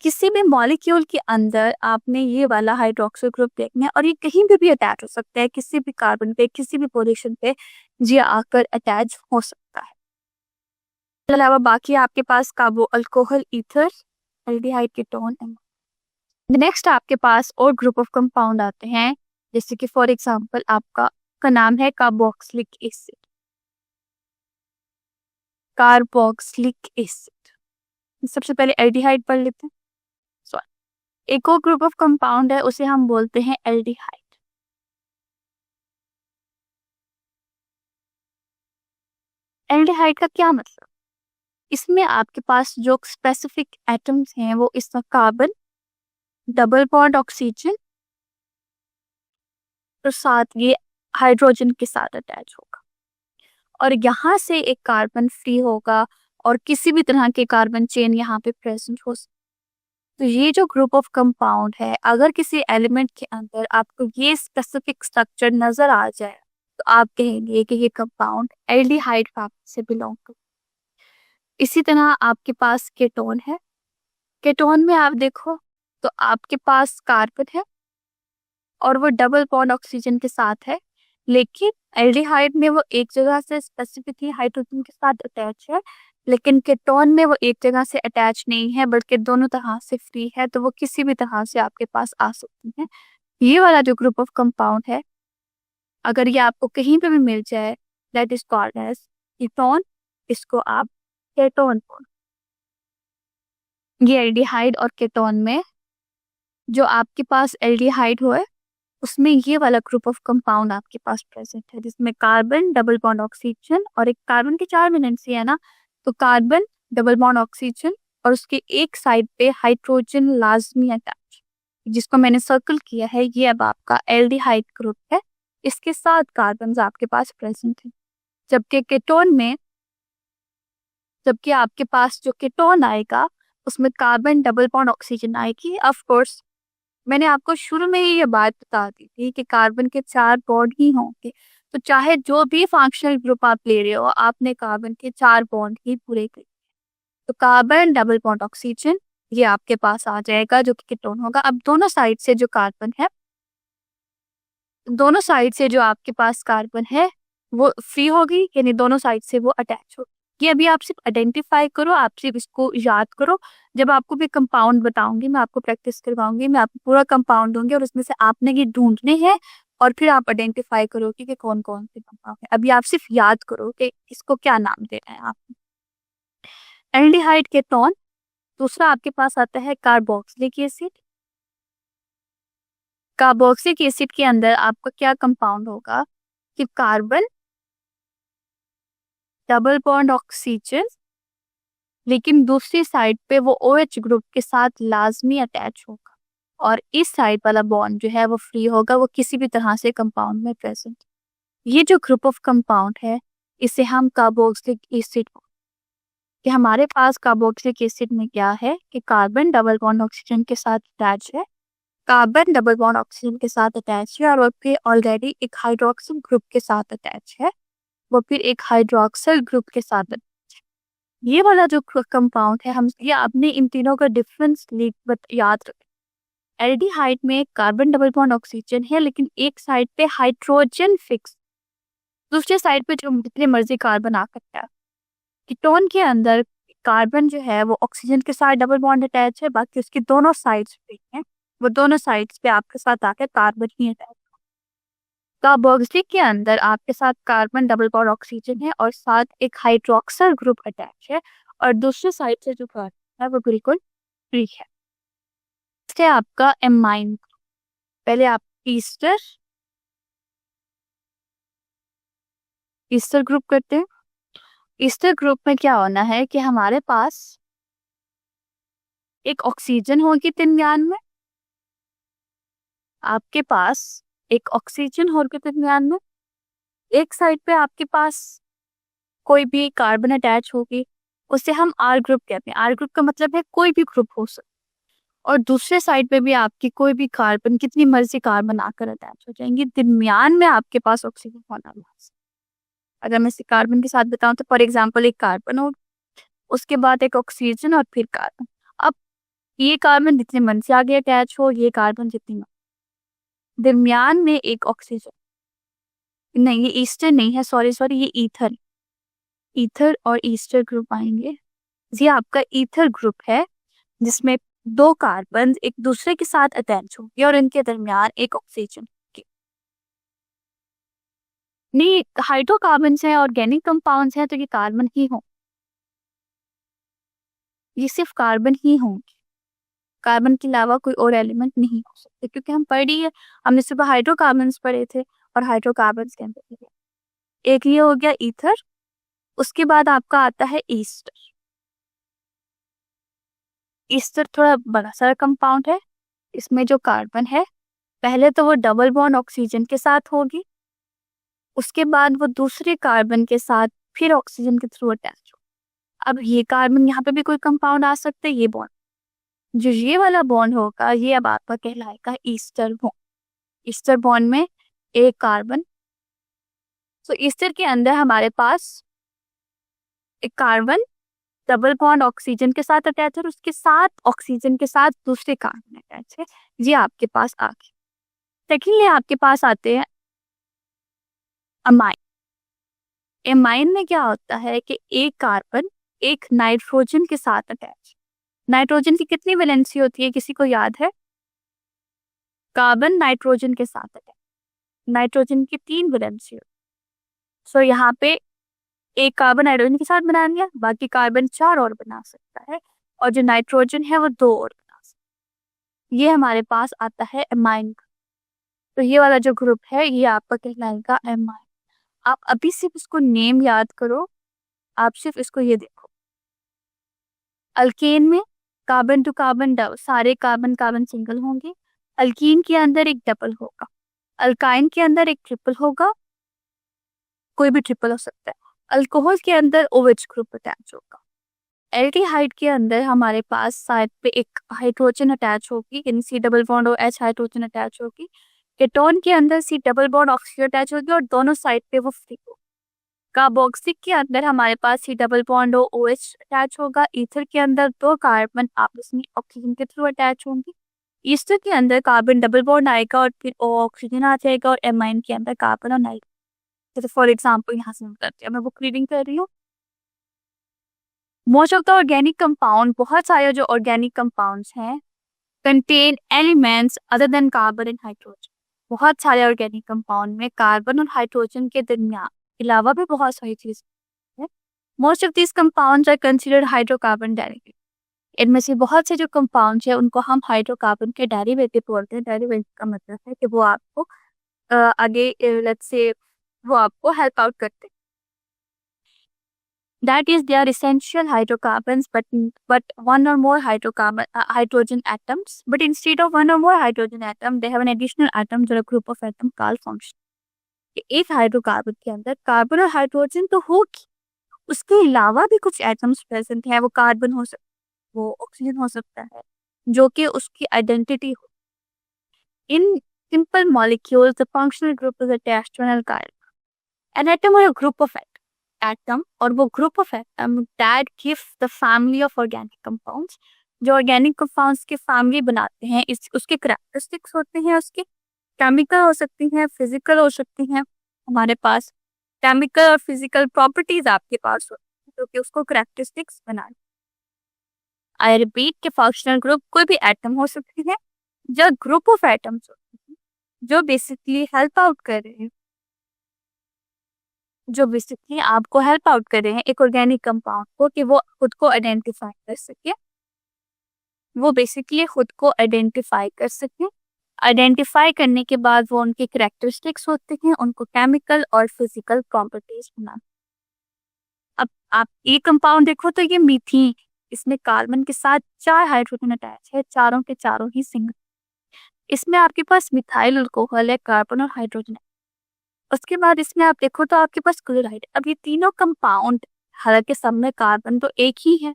किसी भी मॉलिक्यूल के अंदर आपने ये वाला हाइड्रोक्सिल ग्रुप देखना है और ये कहीं भी अटैच हो सकता है, किसी भी कार्बन पे, किसी भी पोजीशन पे ये आकर अटैच हो सकता है। इसके अलावा बाकी आपके पास कार्बो alcohol ether, aldehyde ketone. Next आपके पास और ग्रुप ऑफ कंपाउंड आते हैं, जैसे कि फॉर एग्जांपल आपका का नाम है कार्बोक्सिलिक एसिड। कार्बोक्सिलिक एसिड, सबसे पहले एल्डिहाइड पढ़ लेते हैं। एक और ग्रुप ऑफ कंपाउंड है, उसे हम बोलते हैं एल्डिहाइड। एल्डिहाइड का क्या मतलब? इसमें आपके पास जो स्पेसिफिक एटम्स हैं वो इसका कार्बन, डबल बॉन्ड ऑक्सीजन और साथ ये हाइड्रोजन के साथ अटैच होगा, और यहाँ से एक कार्बन फ्री होगा और किसी भी तरह के कार्बन चेन यहाँ पे प्रेजेंट हो सकता। तो ये जो ग्रुप ऑफ कंपाउंड है, अगर किसी एलिमेंट के अंदर आपको ये स्पेसिफिक स्ट्रक्चर नजर आ जाए तो आप कहेंगे कि ये कंपाउंड एल्डिहाइड फैमिली से बिलोंग करता है। इसी तरह आपके पास केटोन है। केटोन में आप देखो तो आपके पास कार्बन है और वो डबल बॉन्ड ऑक्सीजन के साथ है, लेकिन एल्डिहाइड में वो एक जगह से स्पेसिफिकली हाइड्रोजन के साथ अटैच है, लेकिन केटोन में वो एक जगह से अटैच नहीं है बल्कि दोनों तरह से फ्री है, तो वो किसी भी तरह से आपके पास आ सकती है। ये वाला जो ग्रुप ऑफ कंपाउंड है, अगर ये आपको कहीं पे भी मिल जाए, that is called as ketone. इसको आप केटोन बोल। ये एल्डिहाइड और केटोन में जो आपके पास एल्डिहाइड हो उसमें ये वाला ग्रुप ऑफ कंपाउंड आपके पास प्रेजेंट है, जिसमें कार्बन डबल बॉन्ड ऑक्सीजन, और एक कार्बन के 4 वैलेंसी है ना, तो कार्बन डबल बॉन्ड ऑक्सीजन और उसके एक साइड पे हाइड्रोजन लाजमी अटैच, जिसको मैंने सर्कल किया है, ये अब आपका एल्डिहाइड ग्रुप है। इसके साथ कार्बन आपके पास प्रेजेंट है। जबकि कीटोन में, जबकि आपके पास जो कीटोन आएगा उसमें कार्बन डबल बॉन्ड ऑक्सीजन आएगी। ऑफ कोर्स मैंने आपको शुरू में ही ये बात बता दी थी कि कार्बन के 4 बॉन्ड ही होंगे, तो चाहे जो भी फंक्शनल ग्रुप आप ले रहे हो, आपने कार्बन के 4 बॉन्ड ही पूरे कर। तो कार्बन डबल बॉन्ड ऑक्सीजन ये आपके पास आ जाएगा, जो कि कीटोन होगा। अब दोनों साइड से जो कार्बन है, दोनों साइड से जो आपके पास कार्बन है वो फ्री होगी, यानी दोनों साइड से वो अटैच होगी। ये अभी आप सिर्फ आइडेंटिफाई करो, आप सिर्फ इसको याद करो। जब आपको भी कंपाउंड बताऊंगी, मैं आपको प्रैक्टिस करवाऊंगी, मैं आपको पूरा कंपाउंड दूंगी और उसमें से आपने ये ढूंढने हैं और फिर आप आइडेंटिफाई करोगे कि कौन कौन से कंपाउंड है। अभी आप सिर्फ याद करो कि इसको क्या नाम देना है आप। Aldehyde ketone. दूसरा आपके पास आता है कार्बोक्सिलिक एसिड। कार्बोक्सिलिक एसिड के अंदर आपका क्या कंपाउंड होगा कि कार्बन डबल बॉन्ड ऑक्सीजन, लेकिन दूसरी साइड पे वो OH ग्रुप के साथ लाजमी अटैच होगा, और इस साइड वाला बॉन्ड जो है वो फ्री होगा, वो किसी भी तरह से कंपाउंड में प्रेजेंट। ये जो ग्रुप ऑफ कंपाउंड है इसे हम कार्बोक्सिलिक एसिड, कि हमारे पास कार्बोक्सिलिक एसिड में क्या है कि कार्बन डबल बॉन्ड ऑक्सीजन के साथ अटैच है, कार्बन डबल बॉन्ड ऑक्सीजन के साथ अटैच है, और फिर ऑलरेडी एक हाइड्रोक्सिल ग्रुप के साथ अटैच है, वो फिर एक हाइड्रोक्सिल ग्रुप के साथ attach है। ये वाला जो कंपाउंड है, हम ये आपने इन तीनों का डिफरेंस याद रखें। एल्डिहाइड में कार्बन डबल बॉन्ड ऑक्सीजन है, लेकिन एक साइड पे हाइड्रोजन फिक्स, दूसरे साइड पे जो जितने मर्जी कार्बन आ सकता है। कीटोन के अंदर कार्बन जो है वो ऑक्सीजन के साथ डबल बॉन्ड अटैच है, बाकी उसकी दोनों साइड्स पे है, वो दोनों साइड्स पे आपके साथ आकर कार्बन ही अटैच। कार्बोक्सिलिक के अंदर आपके साथ कार्बन डबल बॉन्ड ऑक्सीजन है और साथ एक हाइड्रोक्सिल ग्रुप अटैच है, और दूसरे साइड से जो कार्बन है वो बिल्कुल फ्री है। इससे आपका एमाइन, पहले आप ईस्टर ईस्टर ग्रुप करते हैं। ईस्टर ग्रुप में क्या होना है कि हमारे पास एक ऑक्सीजन होगी दरमियान में, आपके पास एक ऑक्सीजन होगी दरमियान में, एक साइड पे आपके पास कोई भी कार्बन अटैच होगी, उसे हम आर ग्रुप कहते हैं। आर ग्रुप का मतलब है कोई भी ग्रुप हो सकता है, और दूसरे साइड पे भी आपकी कोई भी कार्बन, कितनी मर्जी कार्बन आकर अटैच हो जाएंगी, दरमियान में आपके पास ऑक्सीजन होना है। अगर मैं इसे कार्बन के साथ बताऊं तो फॉर एग्जाम्पल एक कार्बन हो, उसके बाद एक ऑक्सीजन और फिर कार्बन। अब ये कार्बन जितने मन से आगे अटैच हो, ये कार्बन जितनी दरमियान में एक ऑक्सीजन, नहीं ये ईस्टर नहीं है, सॉरी सॉरी, ये ईथर, ईथर और ईस्टर ग्रुप आएंगे। ये आपका ईथर ग्रुप है, जिसमें 2 कार्बन एक दूसरे के साथ अटैच होंगे और इनके दरमियान एक ऑक्सीजन होगी। नहीं, हाइड्रोकार्बन्स हैं, ऑर्गेनिक कंपाउंड्स हैं, तो ये कार्बन ही हो, ये सिर्फ कार्बन ही होंगे, कार्बन के अलावा कोई और एलिमेंट नहीं हो सकते, क्योंकि हम पढ़ रही है, हमने सुबह हाइड्रोकार्बन्स पढ़े थे और हाइड्रोकार्बन्स के अंदर एक ये हो गया ईथर। उसके बाद आपका आता है ईस्टर। ईस्टर थोड़ा बड़ा सारा कंपाउंड है, इसमें जो कार्बन है पहले तो वो डबल बॉन्ड ऑक्सीजन के साथ होगी, उसके बाद वो दूसरे कार्बन के साथ फिर ऑक्सीजन के थ्रू अटैच हो। अब ये कार्बन, यहाँ पे भी कोई कंपाउंड आ सकते हैं, ये बॉन्ड, जो ये वाला बॉन्ड होगा ये अब आपका कहलाएगा ईस्टर बॉन्ड। ईस्टर बॉन्ड में एक कार्बन, तो ईस्टर के अंदर हमारे पास एक कार्बन डबल बॉन्ड ऑक्सीजन के साथ अटैच है और उसके साथ ऑक्सीजन के साथ दूसरे कार्बन अटैच है, ये आपके पास आ गए। सेकेंडली आपके पास आते हैं अमाइन। एमाइन में क्या होता है कि एक कार्बन एक नाइट्रोजन के साथ अटैच। नाइट्रोजन की कितनी वैलेंसी होती है, किसी को याद है? कार्बन नाइट्रोजन के साथ अटैच, नाइट्रोजन की 3 वैलेंसी होती है। सो यहाँ पे एक कार्बन नाइट्रोजन के साथ बना लिया, बाकी कार्बन 4 और बना सकता है, और जो नाइट्रोजन है वो 2 और बना सकता है। ये हमारे पास आता है एमाइन। तो ये वाला जो ग्रुप है ये आपका कहलाएगा एमाइन। आप अभी सिर्फ इसको नेम याद करो, आप सिर्फ इसको ये देखो। अल्केन में कार्बन टू कार्बन सारे कार्बन कार्बन सिंगल होंगे, अल्कीन के अंदर एक डबल होगा, अल्काइन के अंदर एक ट्रिपल होगा, कोई भी ट्रिपल हो सकता है, अल्कोहल के अंदर OH ग्रुप अटैच होगा, एल्डिहाइड के अंदर हमारे पास साइड पे एक हाइड्रोजन अटैच होगी, यानी C डबल बॉन्ड और H हाइड्रोजन अटैच होगी, केटोन के अंदर C double bond oxygen attach होगी और दोनों साइड पे वो फ्री होगी। कार्बोक्सिल के अंदर हमारे पास C डबल बॉन्ड और OH अटैच होगा, ईथर के अंदर दो कार्बन आपस में ऑक्सीजन के थ्रू अटैच होंगी, ईस्टर के अंदर कार्बन डबल बॉन्ड आएगा और फिर ऑक्सीजन आ जाएगा, और एमाइन के अंदर कार्बन और नाइट्रोजन। जैसे फॉर एग्जाम्पल यहाँ से करते हैं, मैं बुक रीडिंग कर रही हूँ। Most of the organic compound, बहुत सारे जो ऑर्गेनिक कंपाउंड्स हैं, contain elements other than carbon and hydrogen. बहुत सारे ऑर्गेनिक कंपाउंड में कार्बन और हाइड्रोजन के दरमियान अलावा भी बहुत सारी चीज है। Most of this compounds are considered hydrocarbon derivative. इनमें से बहुत से जो कंपाउंड्स है उनको हम हाइड्रोकार्बन के डेरिवेटिव बोलते हैं। डेरिवेटिव का मतलब है कि वो आपको आगे लेट्स से वो आपको हेल्प आउट करते हैं। That is, they are essential hydrocarbons, but one or more hydrogen atoms. But instead of one or more hydrogen atom, they have an additional atoms or a group of atom called function. एक hydrocarbon के अंदर carbon और hydrogen तो होगी, उसके अलावा भी कुछ एटम्स प्रेजेंट है। वो कार्बन हो सकता है, वो ऑक्सीजन हो सकता है, जो कि उसकी आइडेंटिटी हो। In simple molecules the functional group is attached to an alkyl, an atom और a group of एटम और वो group of atom that give the family of organic compounds, जो ऑर्गेनिक कंपाउंड्स की फैमिली बनाते हैं। इस उसके करैक्टरिस्टिक्स होते हैं, उसके केमिकल हो सकती हैं, फिजिकल हो सकती हैं। हमारे पास केमिकल और फिजिकल प्रॉपर्टीज आपके पास होती हैं जो कि उसको करैक्टरिस्टिक्स बनाए। आई रिपीट के फंक्शनल ग्रुप कोई भी एटम हो सकती है, जो ग्रुप ऑफ एटम्स होते हैं जो बेसिकली हेल्प आउट कर रहे हैं, जो बेसिकली आपको हेल्प आउट कर रहे हैं एक ऑर्गेनिक कंपाउंड को कि वो खुद को आइडेंटिफाई कर सके। वो बेसिकली खुद को आइडेंटिफाई कर सके। आइडेंटिफाई करने के बाद वो उनके करैक्टरिस्टिक्स होते हैं, उनको केमिकल और फिजिकल प्रॉपर्टीज बनाते। अब आप ये कंपाउंड देखो तो ये मीथेन, इसमें कार्बन के साथ 4 हाइड्रोजन अटैच है, चारों के चारों ही सिंगल। इसमें आपके पास मिथाइल अल्कोहल है, कार्बन और हाइड्रोजन है। उसके बाद इसमें आप देखो तो आपके पास क्लोराइड। अब ये तीनों कंपाउंड, हालांकि सब में कार्बन तो एक ही है,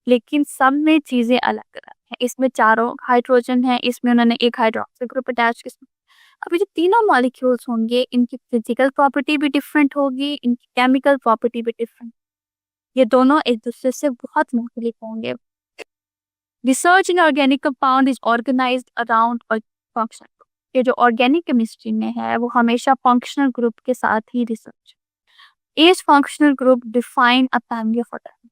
लेकिन सब में चीजें अलग अलग हैं। इसमें चारों हाइड्रोजन है, इसमें उन्होंने एक हाइड्रोक्सिल ग्रुप अटैच किया। अब ये जो तीनों मॉलिक्यूल्स होंगे, इनकी फिजिकल प्रॉपर्टी भी डिफरेंट होगी, इनकी केमिकल प्रॉपर्टी भी डिफरेंट। ये दोनों एक दूसरे से बहुत मुख्तलिफ होंगे। Research in organic compound is organized around function. ये जो ऑर्गेनिक केमिस्ट्री में है वो हमेशा फंक्शनल ग्रुप के साथ ही research. Each functional group define a family of organic.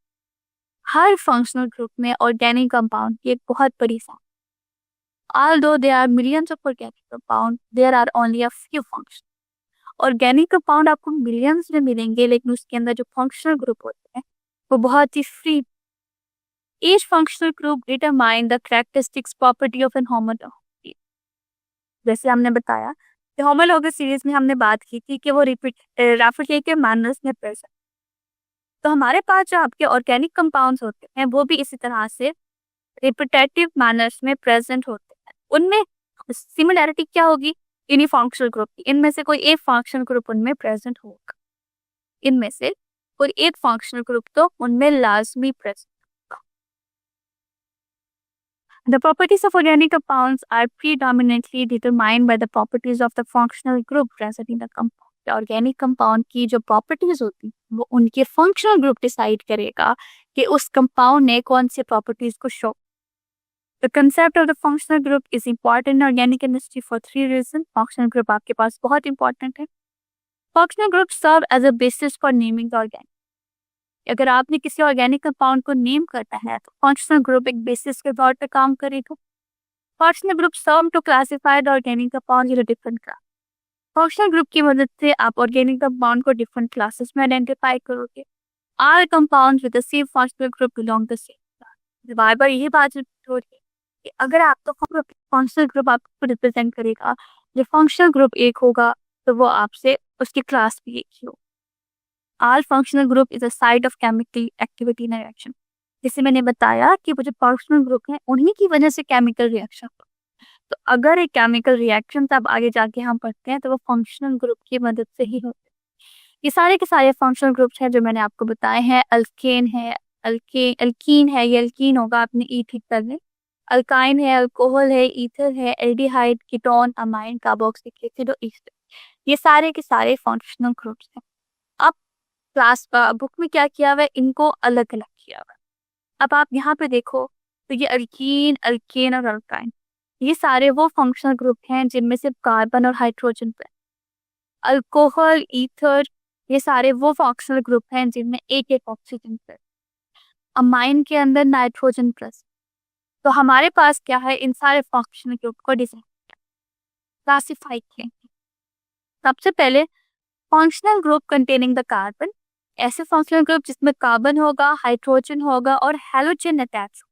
हर फंक्शनल ग्रुप में ऑर्गेनिक कंपाउंड की एक बहुत बड़ी फैमिली। Although there are millions of organic compounds, there are only a few functions. Organic compound आपको मिलियंस में मिलेंगे, लेकिन उसके अंदर जो फंक्शनल ग्रुप होते हैं वो बहुत ही free. Each functional group determine the characteristics property of an homology. जैसे हमने बताया कि होमोलॉजी सीरीज में हमने बात की थी कि वो रेप्लिकेटिव मैनर्स में प्रेजेंट। तो हमारे पास जो आपके ऑर्गेनिक कंपाउंड्स होते हैं वो भी इसी तरह से रिपीटेटिव मैनर्स में प्रेजेंट होते हैं। उनमें सिमिलैरिटी क्या होगी? इन्हीं फंक्शनल ग्रुप की, इनमें से कोई एक फंक्शनल ग्रुप उनमें प्रेजेंट होगा। इनमें से कोई एक फंक्शनल ग्रुप तो उनमें लाजमी प्रेजेंट होगा। The properties of organic compounds are predominantly determined by the properties of the functional group present in the compound. Organic compound की जो प्रॉपर्टीज होती है वो उनके फंक्शनल ग्रुप डिसाइड करेगा कि उस कंपाउंड ने कौन सी प्रॉपर्टीज को show. The concept of the functional group is important in organic chemistry for 3 reasons. Functional group आपके पास बहुत important है। Functional groups serve as a basis for naming the organic. अगर आपने किसी ऑर्गेनिक कंपाउंड को नेम करना है तो फंक्शनल ग्रुप एक बेसिस के तौर पर काम करेगा। Functional group serve to classify the organic compound in different class. Functional group की मदद से आप ऑर्गेनिक कंपाउंड को डिफरेंट क्लासेस में आइडेंटिफाई करोगे। All compounds with the same functional group belong to the same class. बार बार यही बात हो रही है कि अगर आप तो फंक्शनल ग्रुप आपको रिप्रेजेंट करेगा जो फंक्शनल ग्रुप एक होगा तो वो आपसे उसकी क्लास भी एक ही होगी। All functional group is a site of chemical activity in reaction. जैसे मैंने बताया कि वो जो फंक्शनल ग्रुप है उन्हीं की वजह से केमिकल रिएक्शन, तो अगर एक केमिकल रिएक्शन तब आगे जाके हम पढ़ते हैं तो वो फंक्शनल ग्रुप की मदद से ही होते हैं। ये सारे के सारे फंक्शनल ग्रुप्स हैं जो मैंने आपको बताए हैं। अल्केन है, अल्कीन है, ये अल्कीन होगा, आपने ई ठीक कर ले। अल्काइन है, अल्कोहल है, ईथर है, aldehyde, ketone, amine, carboxylic acid और ईस्टर। ये सारे के सारे फंक्शनल ग्रुप्स हैं। अब क्लास बुक में क्या किया हुआ है, इनको अलग अलग किया हुआ है। अब आप यहाँ पे देखो तो ये अल्कीन, अल्केन और अल्काइन, ये सारे वो फंक्शनल ग्रुप हैं जिनमें सिर्फ कार्बन और हाइड्रोजन पे। अल्कोहल, ईथर, ये सारे वो फंक्शनल ग्रुप हैं जिनमें एक एक ऑक्सीजन पे। अमाइन के अंदर नाइट्रोजन प्लस। तो हमारे पास क्या है, इन सारे फंक्शनल ग्रुप को डिजाइन क्लासिफाई करेंगे। सबसे पहले functional group containing the carbon, ऐसे फंक्शनल ग्रुप जिसमें कार्बन होगा, हाइड्रोजन होगा और हेलोजन अटैच हो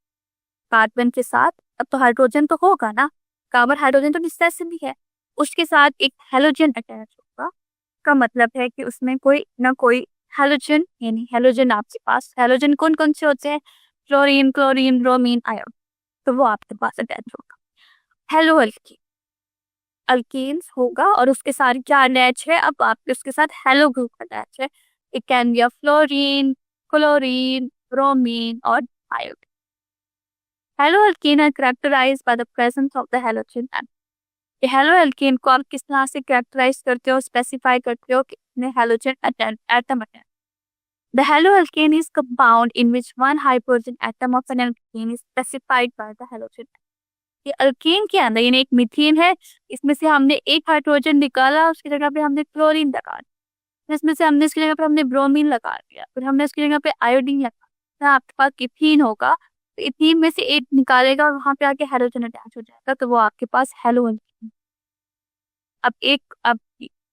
कार्बन के साथ। अब तो हाइड्रोजन तो होगा ना, कार्बन हाइड्रोजन तो नेसेसरी है, उसके साथ एक हेलोजन अटैच होगा। का मतलब है कि उसमें कोई ना कोई हेलोजन, यानी हेलोजन आपके पास, हेलोजन कौन कौन से होते हैं, फ्लोरीन, क्लोरीन, ब्रोमीन, आयोडीन, तो वो आपके पास अटैच होगा। हेलो अल्कीन, अल्केन्स होगा और उसके साथ क्या अटैच है, अब आपके उसके साथ हेलो ग्रुप अटैच है। It can be fluorine, chlorine, bromine और iodine. Halo alkene are characterized by the presence of the halogen atom। ये हेलो अल्कीन को आप किस तरह से कैरेक्टराइज करते हो, स्पेसिफाई करते हो कि इसमें हेलोजन एटम है। The haloalkane is compound in which one hydrogen atom of an alkene is specified by the halogen। ये अल्कीन के अंदर, यानी एक मीथेन है, इसमें से हमने एक हाइड्रोजन निकाला, उसकी जगह पे हमने क्लोरीन लगा दिया, इसमें से हमने इसकी जगह पे हमने ब्रोमीन लगा दिया, फिर हमने इसकी जगह पे आयोडीन लगा दिया। आपके पास इथीन होगा, तो इथीन में से एक निकालेगा और वहां पे आके हाइड्रोजन अटैच हो जाएगा, तो वो आपके पास हेलो अल्कीन। अब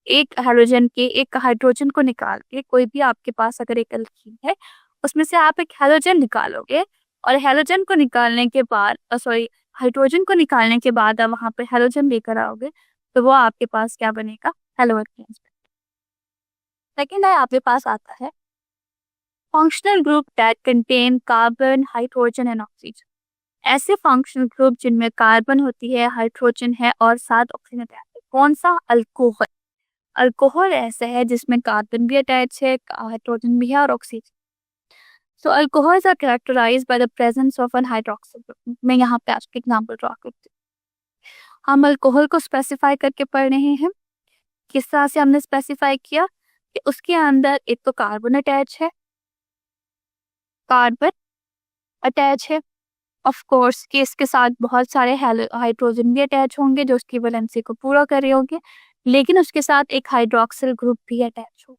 एक हाइड्रोजन के एक हाइड्रोजन को निकाल के, कोई भी आपके पास अगर एक अल्कीन है उसमें से आप एक हाइड्रोजन निकालोगे, और हाइड्रोजन को निकालने के बाद, सॉरी, हाइड्रोजन को निकालने के बाद आप वहां पे हाइड्रोजन लेकर आओगे, तो वो आपके पास क्या बनेगा, हेलो अल्कीन। सेकेंड है आपके पास आता है functional group that contain carbon, hydrogen and oxygen. ऐसे फंक्शनल ग्रुप जिनमें कार्बन होती है, हाइड्रोजन है और साथ ऑक्सीजन अटैच है। कौन सा, अल्कोहल। अल्कोहल ऐसा है जिसमें कार्बन भी अटैच है, हाइड्रोजन भी है और oxygen. So alcohols are characterized by the presence of an hydroxyl group. मैं यहाँ पे आपके एग्जांपल ड्रॉ करती हूँ। हम अल्कोहल को स्पेसिफाई करके पढ़ रहे हैं। किस तरह से हमने स्पेसिफाई किया कि उसके अंदर एक तो कार्बन अटैच है, कार्बन अटैच है, ऑफ कोर्स कि इसके साथ बहुत सारे हाइड्रोजन भी अटैच होंगे जो उसकी वैलेंसी को पूरा कर रहे होंगे, लेकिन उसके साथ एक हाइड्रोक्सिल ग्रुप भी अटैच होगा।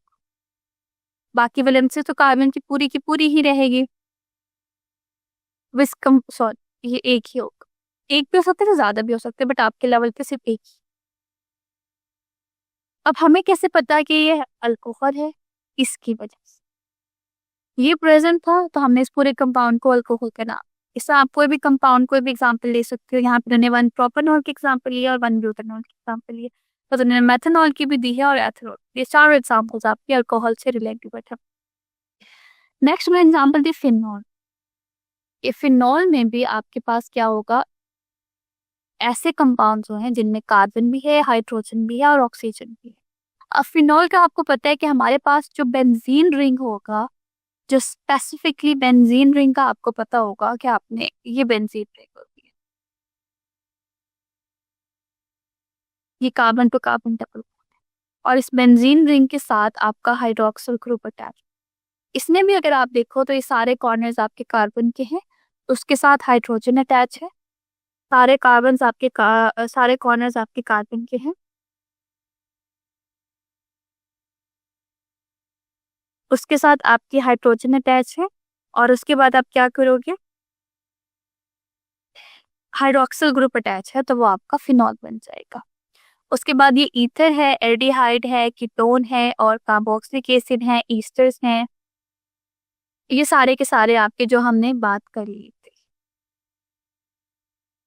बाकी वैलेंसी तो कार्बन की पूरी ही रहेगी। विस्कम सॉरी, ये एक ही होगा, एक भी हो सकते हैं तो ज्यादा भी हो सकते हैं, बट आपके लेवल पे सिर्फ एक ही। अब हमें कैसे पता कि ये अल्कोहल है, इसकी वजह से ये प्रेजेंट था तो हमने इस पूरे कंपाउंड को अल्कोहल का नाम। इससे आप कोई भी कंपाउंड, कोई भी एग्जांपल ले सकते हो। यहाँ पे उन्होंने 1 प्रोपेनॉल की एग्जांपल लिया और 1 ब्यूटेनॉल की एग्जांपल लिया, तो उन्होंने मेथनॉल की भी दी है और एथेनॉल। ये चारों एग्जांपल्स आपके अल्कोहल से रिलेटेड है। नेक्स्ट में एग्जांपल दी फिनॉल। ये फिनॉल में भी आपके पास क्या होगा, ऐसे कंपाउंड्स हैं जिनमें कार्बन भी है, हाइड्रोजन भी है और ऑक्सीजन भी है। अब फिनॉल का आपको पता है कि हमारे पास जो बेंजीन रिंग होगा, जो स्पेसिफिकली बेंजीन रिंग का आपको पता होगा कि आपने ये बेंजीन रिंग होती है, ये कार्बन टू कार्बन डबल, और इस बेंजीन रिंग के साथ आपका हाइड्रोक्सिल ग्रुप अटैच। इसमें भी अगर आप देखो तो ये सारे कॉर्नर्स आपके कार्बन के हैं, उसके साथ हाइड्रोजन अटैच है। सारे सारे कॉर्नर्स आपके कार्बन के हैं, उसके साथ आपकी हाइड्रोजन अटैच है, और उसके बाद आप क्या करोगे, हाइड्रोक्सिल ग्रुप अटैच है, तो वो आपका फिनॉल बन जाएगा। उसके बाद ये ईथर है, एल्डिहाइड है, कीटोन है और कार्बोक्सिलिक एसिड है, ईस्टर्स हैं। ये सारे के सारे आपके जो हमने बात कर ली थी,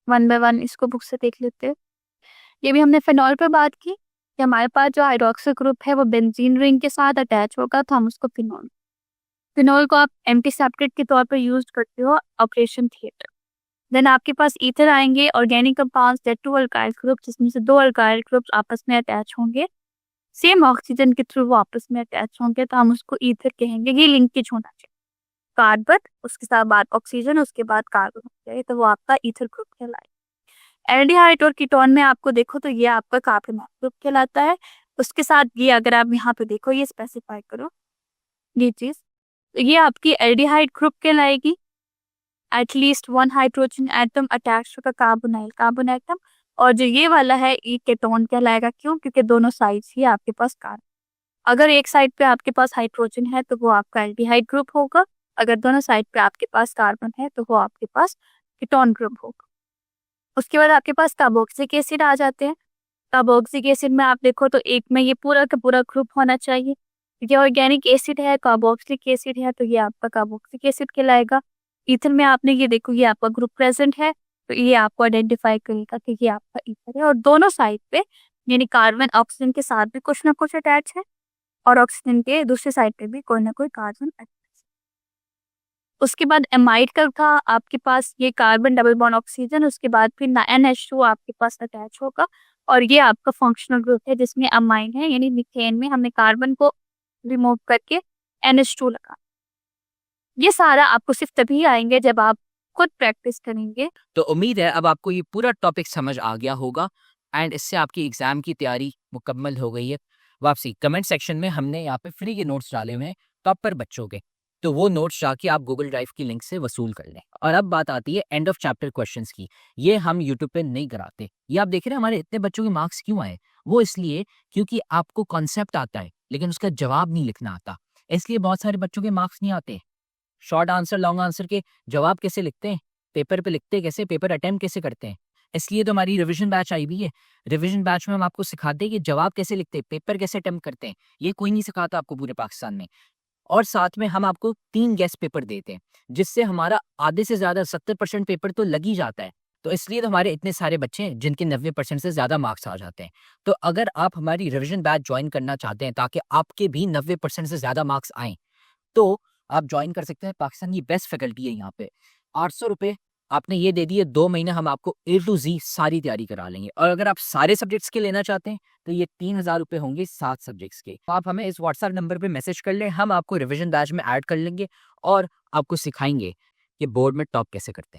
1 बाय 1 इसको बुक से देख लेते हैं। ये भी हमने फिनॉल पर बात की कि हमारे पास जो हाइड्रोक्सिल ग्रुप है वो बेंजीन रिंग के साथ अटैच होगा, तो हम उसको फिनॉल, फिनॉल को आप एंटीसेप्टिक के तौर पर यूज करते हो ऑपरेशन थिएटर। देन आपके पास ईथर आएंगे, organic compounds that two alkyl group, जिसमें से 2 अल्काइल ग्रुप्स आपस में अटैच होंगे, सेम ऑक्सीजन के थ्रू वो आपस में अटैच होंगे, तो हम उसको ईथर कहेंगे। ये लिंकेज होना चाहिए, कार्बन उसके साथ बाद ऑक्सीजन उसके बाद कार्बन हो जाए, तो वो आपका ईथर ग्रुप कहलाएगा। एल्डिहाइड और कीटोन में आपको देखो तो ये आपका कार्बन ग्रुप कहलाता है। उसके साथ ये अगर आप यहाँ पे देखो, ये स्पेसिफाई करो ये चीज, तो ये आपकी एल्डिहाइड ग्रुप कहलाएगी। एटलीस्ट 1 हाइड्रोजन एटम अटैच होगा कार्बन एटम। और जो ये वाला है ये केटोन कहलाएगा। क्यों? क्योंकि दोनों साइड्स ही आपके पास कार्बन, अगर एक साइड पे आपके पास हाइड्रोजन है तो वो आपका एल्डिहाइड ग्रुप होगा, अगर दोनों साइड पे आपके पास कार्बन है तो वो आपके पास कीटोन ग्रुप होगा। उसके बाद आपके पास कार्बोक्सिलिक एसिड आ जाते हैं। कार्बोक्सिलिक एसिड में आप देखो तो एक में ये पूरा का पूरा ग्रुप होना चाहिए। ये ऑर्गेनिक एसिड है, कार्बोक्सिलिक एसिड है, तो ये आपका कार्बोक्सिलिक एसिड कहलाएगा। ईथर में आपने ये देखो ये आपका ग्रुप प्रेजेंट है, तो ये आपको आइडेंटिफाई करेगा कि ये आपका ईथर है। और दोनों साइड पे यानी कार्बन ऑक्सीजन के साथ भी कुछ ना कुछ अटैच है और ऑक्सीजन के दूसरे साइड पे भी कोई ना कोई कार्बन अटैच। उसके बाद एमाइड का था आपके पास ये कार्बन डबल बॉन्ड ऑक्सीजन, उसके बाद फिर NH2 आपके पास अटैच होगा और ये आपका फंक्शनल ग्रुप है जिसमें अमाइन है, यानी मीथेन में हमने कार्बन को रिमूव करके NH2 लगा। ये सारा आपको सिर्फ तभी आएंगे जब आप खुद प्रैक्टिस करेंगे। तो उम्मीद है अब आपको ये पूरा टॉपिक समझ आ गया होगा एंड इससे आपकी एग्जाम की तैयारी मुकम्मल हो गई है। वापसी कमेंट सेक्शन में हमने यहाँ पे फ्री के नोट्स डाले हुए हैं टॉपर बच्चों के, तो वो नोट्स जाके आप गूगल ड्राइव की लिंक से वसूल कर लें। और अब बात आती है एंड ऑफ चैप्टर क्वेश्चंस की। ये हम यूट्यूब पे नहीं कराते। ये आप देख रहे हैं हमारे इतने बच्चों के मार्क्स क्यों आए? वो इसलिए क्योंकि आपको कॉन्सेप्ट आता है लेकिन उसका जवाब नहीं लिखना आता, इसलिए बहुत सारे बच्चों के मार्क्स नहीं आते। शॉर्ट आंसर लॉन्ग आंसर के जवाब कैसे लिखते हैं, पेपर पे लिखते कैसे, पेपर अटेम्प्ट कैसे करते हैं। इसलिए तो हमारी रिवीजन बैच आई हुई है। रिवीजन बैच में हम आपको सिखाते हैं कि जवाब कैसे लिखते हैं, पेपर कैसे अटेम्प्ट करते हैं। ये कोई नहीं सिखाता आपको पूरे पाकिस्तान में। और साथ में हम आपको 3 गेस्ट पेपर देते हैं जिससे हमारा आधे से ज़्यादा 70% पेपर तो लग ही जाता है। तो इसलिए तो हमारे इतने सारे बच्चे हैं जिनके 90% से ज़्यादा मार्क्स आ जाते हैं। तो अगर आप हमारी रिवीजन बैच ज्वाइन करना चाहते हैं ताकि आपके भी 90% से ज़्यादा मार्क्स आएँ, तो आप ज्वाइन कर सकते हैं। पाकिस्तान की बेस्ट फैकल्टी है यहाँ पे। 800 रुपये आपने ये दे दिए, 2 महीने हम आपको A to Z सारी तैयारी करा लेंगे। और अगर आप सारे सब्जेक्ट्स के लेना चाहते हैं तो ये 3000 रुपये होंगे 7 सब्जेक्ट्स के। तो आप हमें इस व्हाट्सएप नंबर पे मैसेज कर लें, हम आपको रिवीजन बैच में ऐड कर लेंगे और आपको सिखाएंगे कि बोर्ड में टॉप कैसे करते हैं।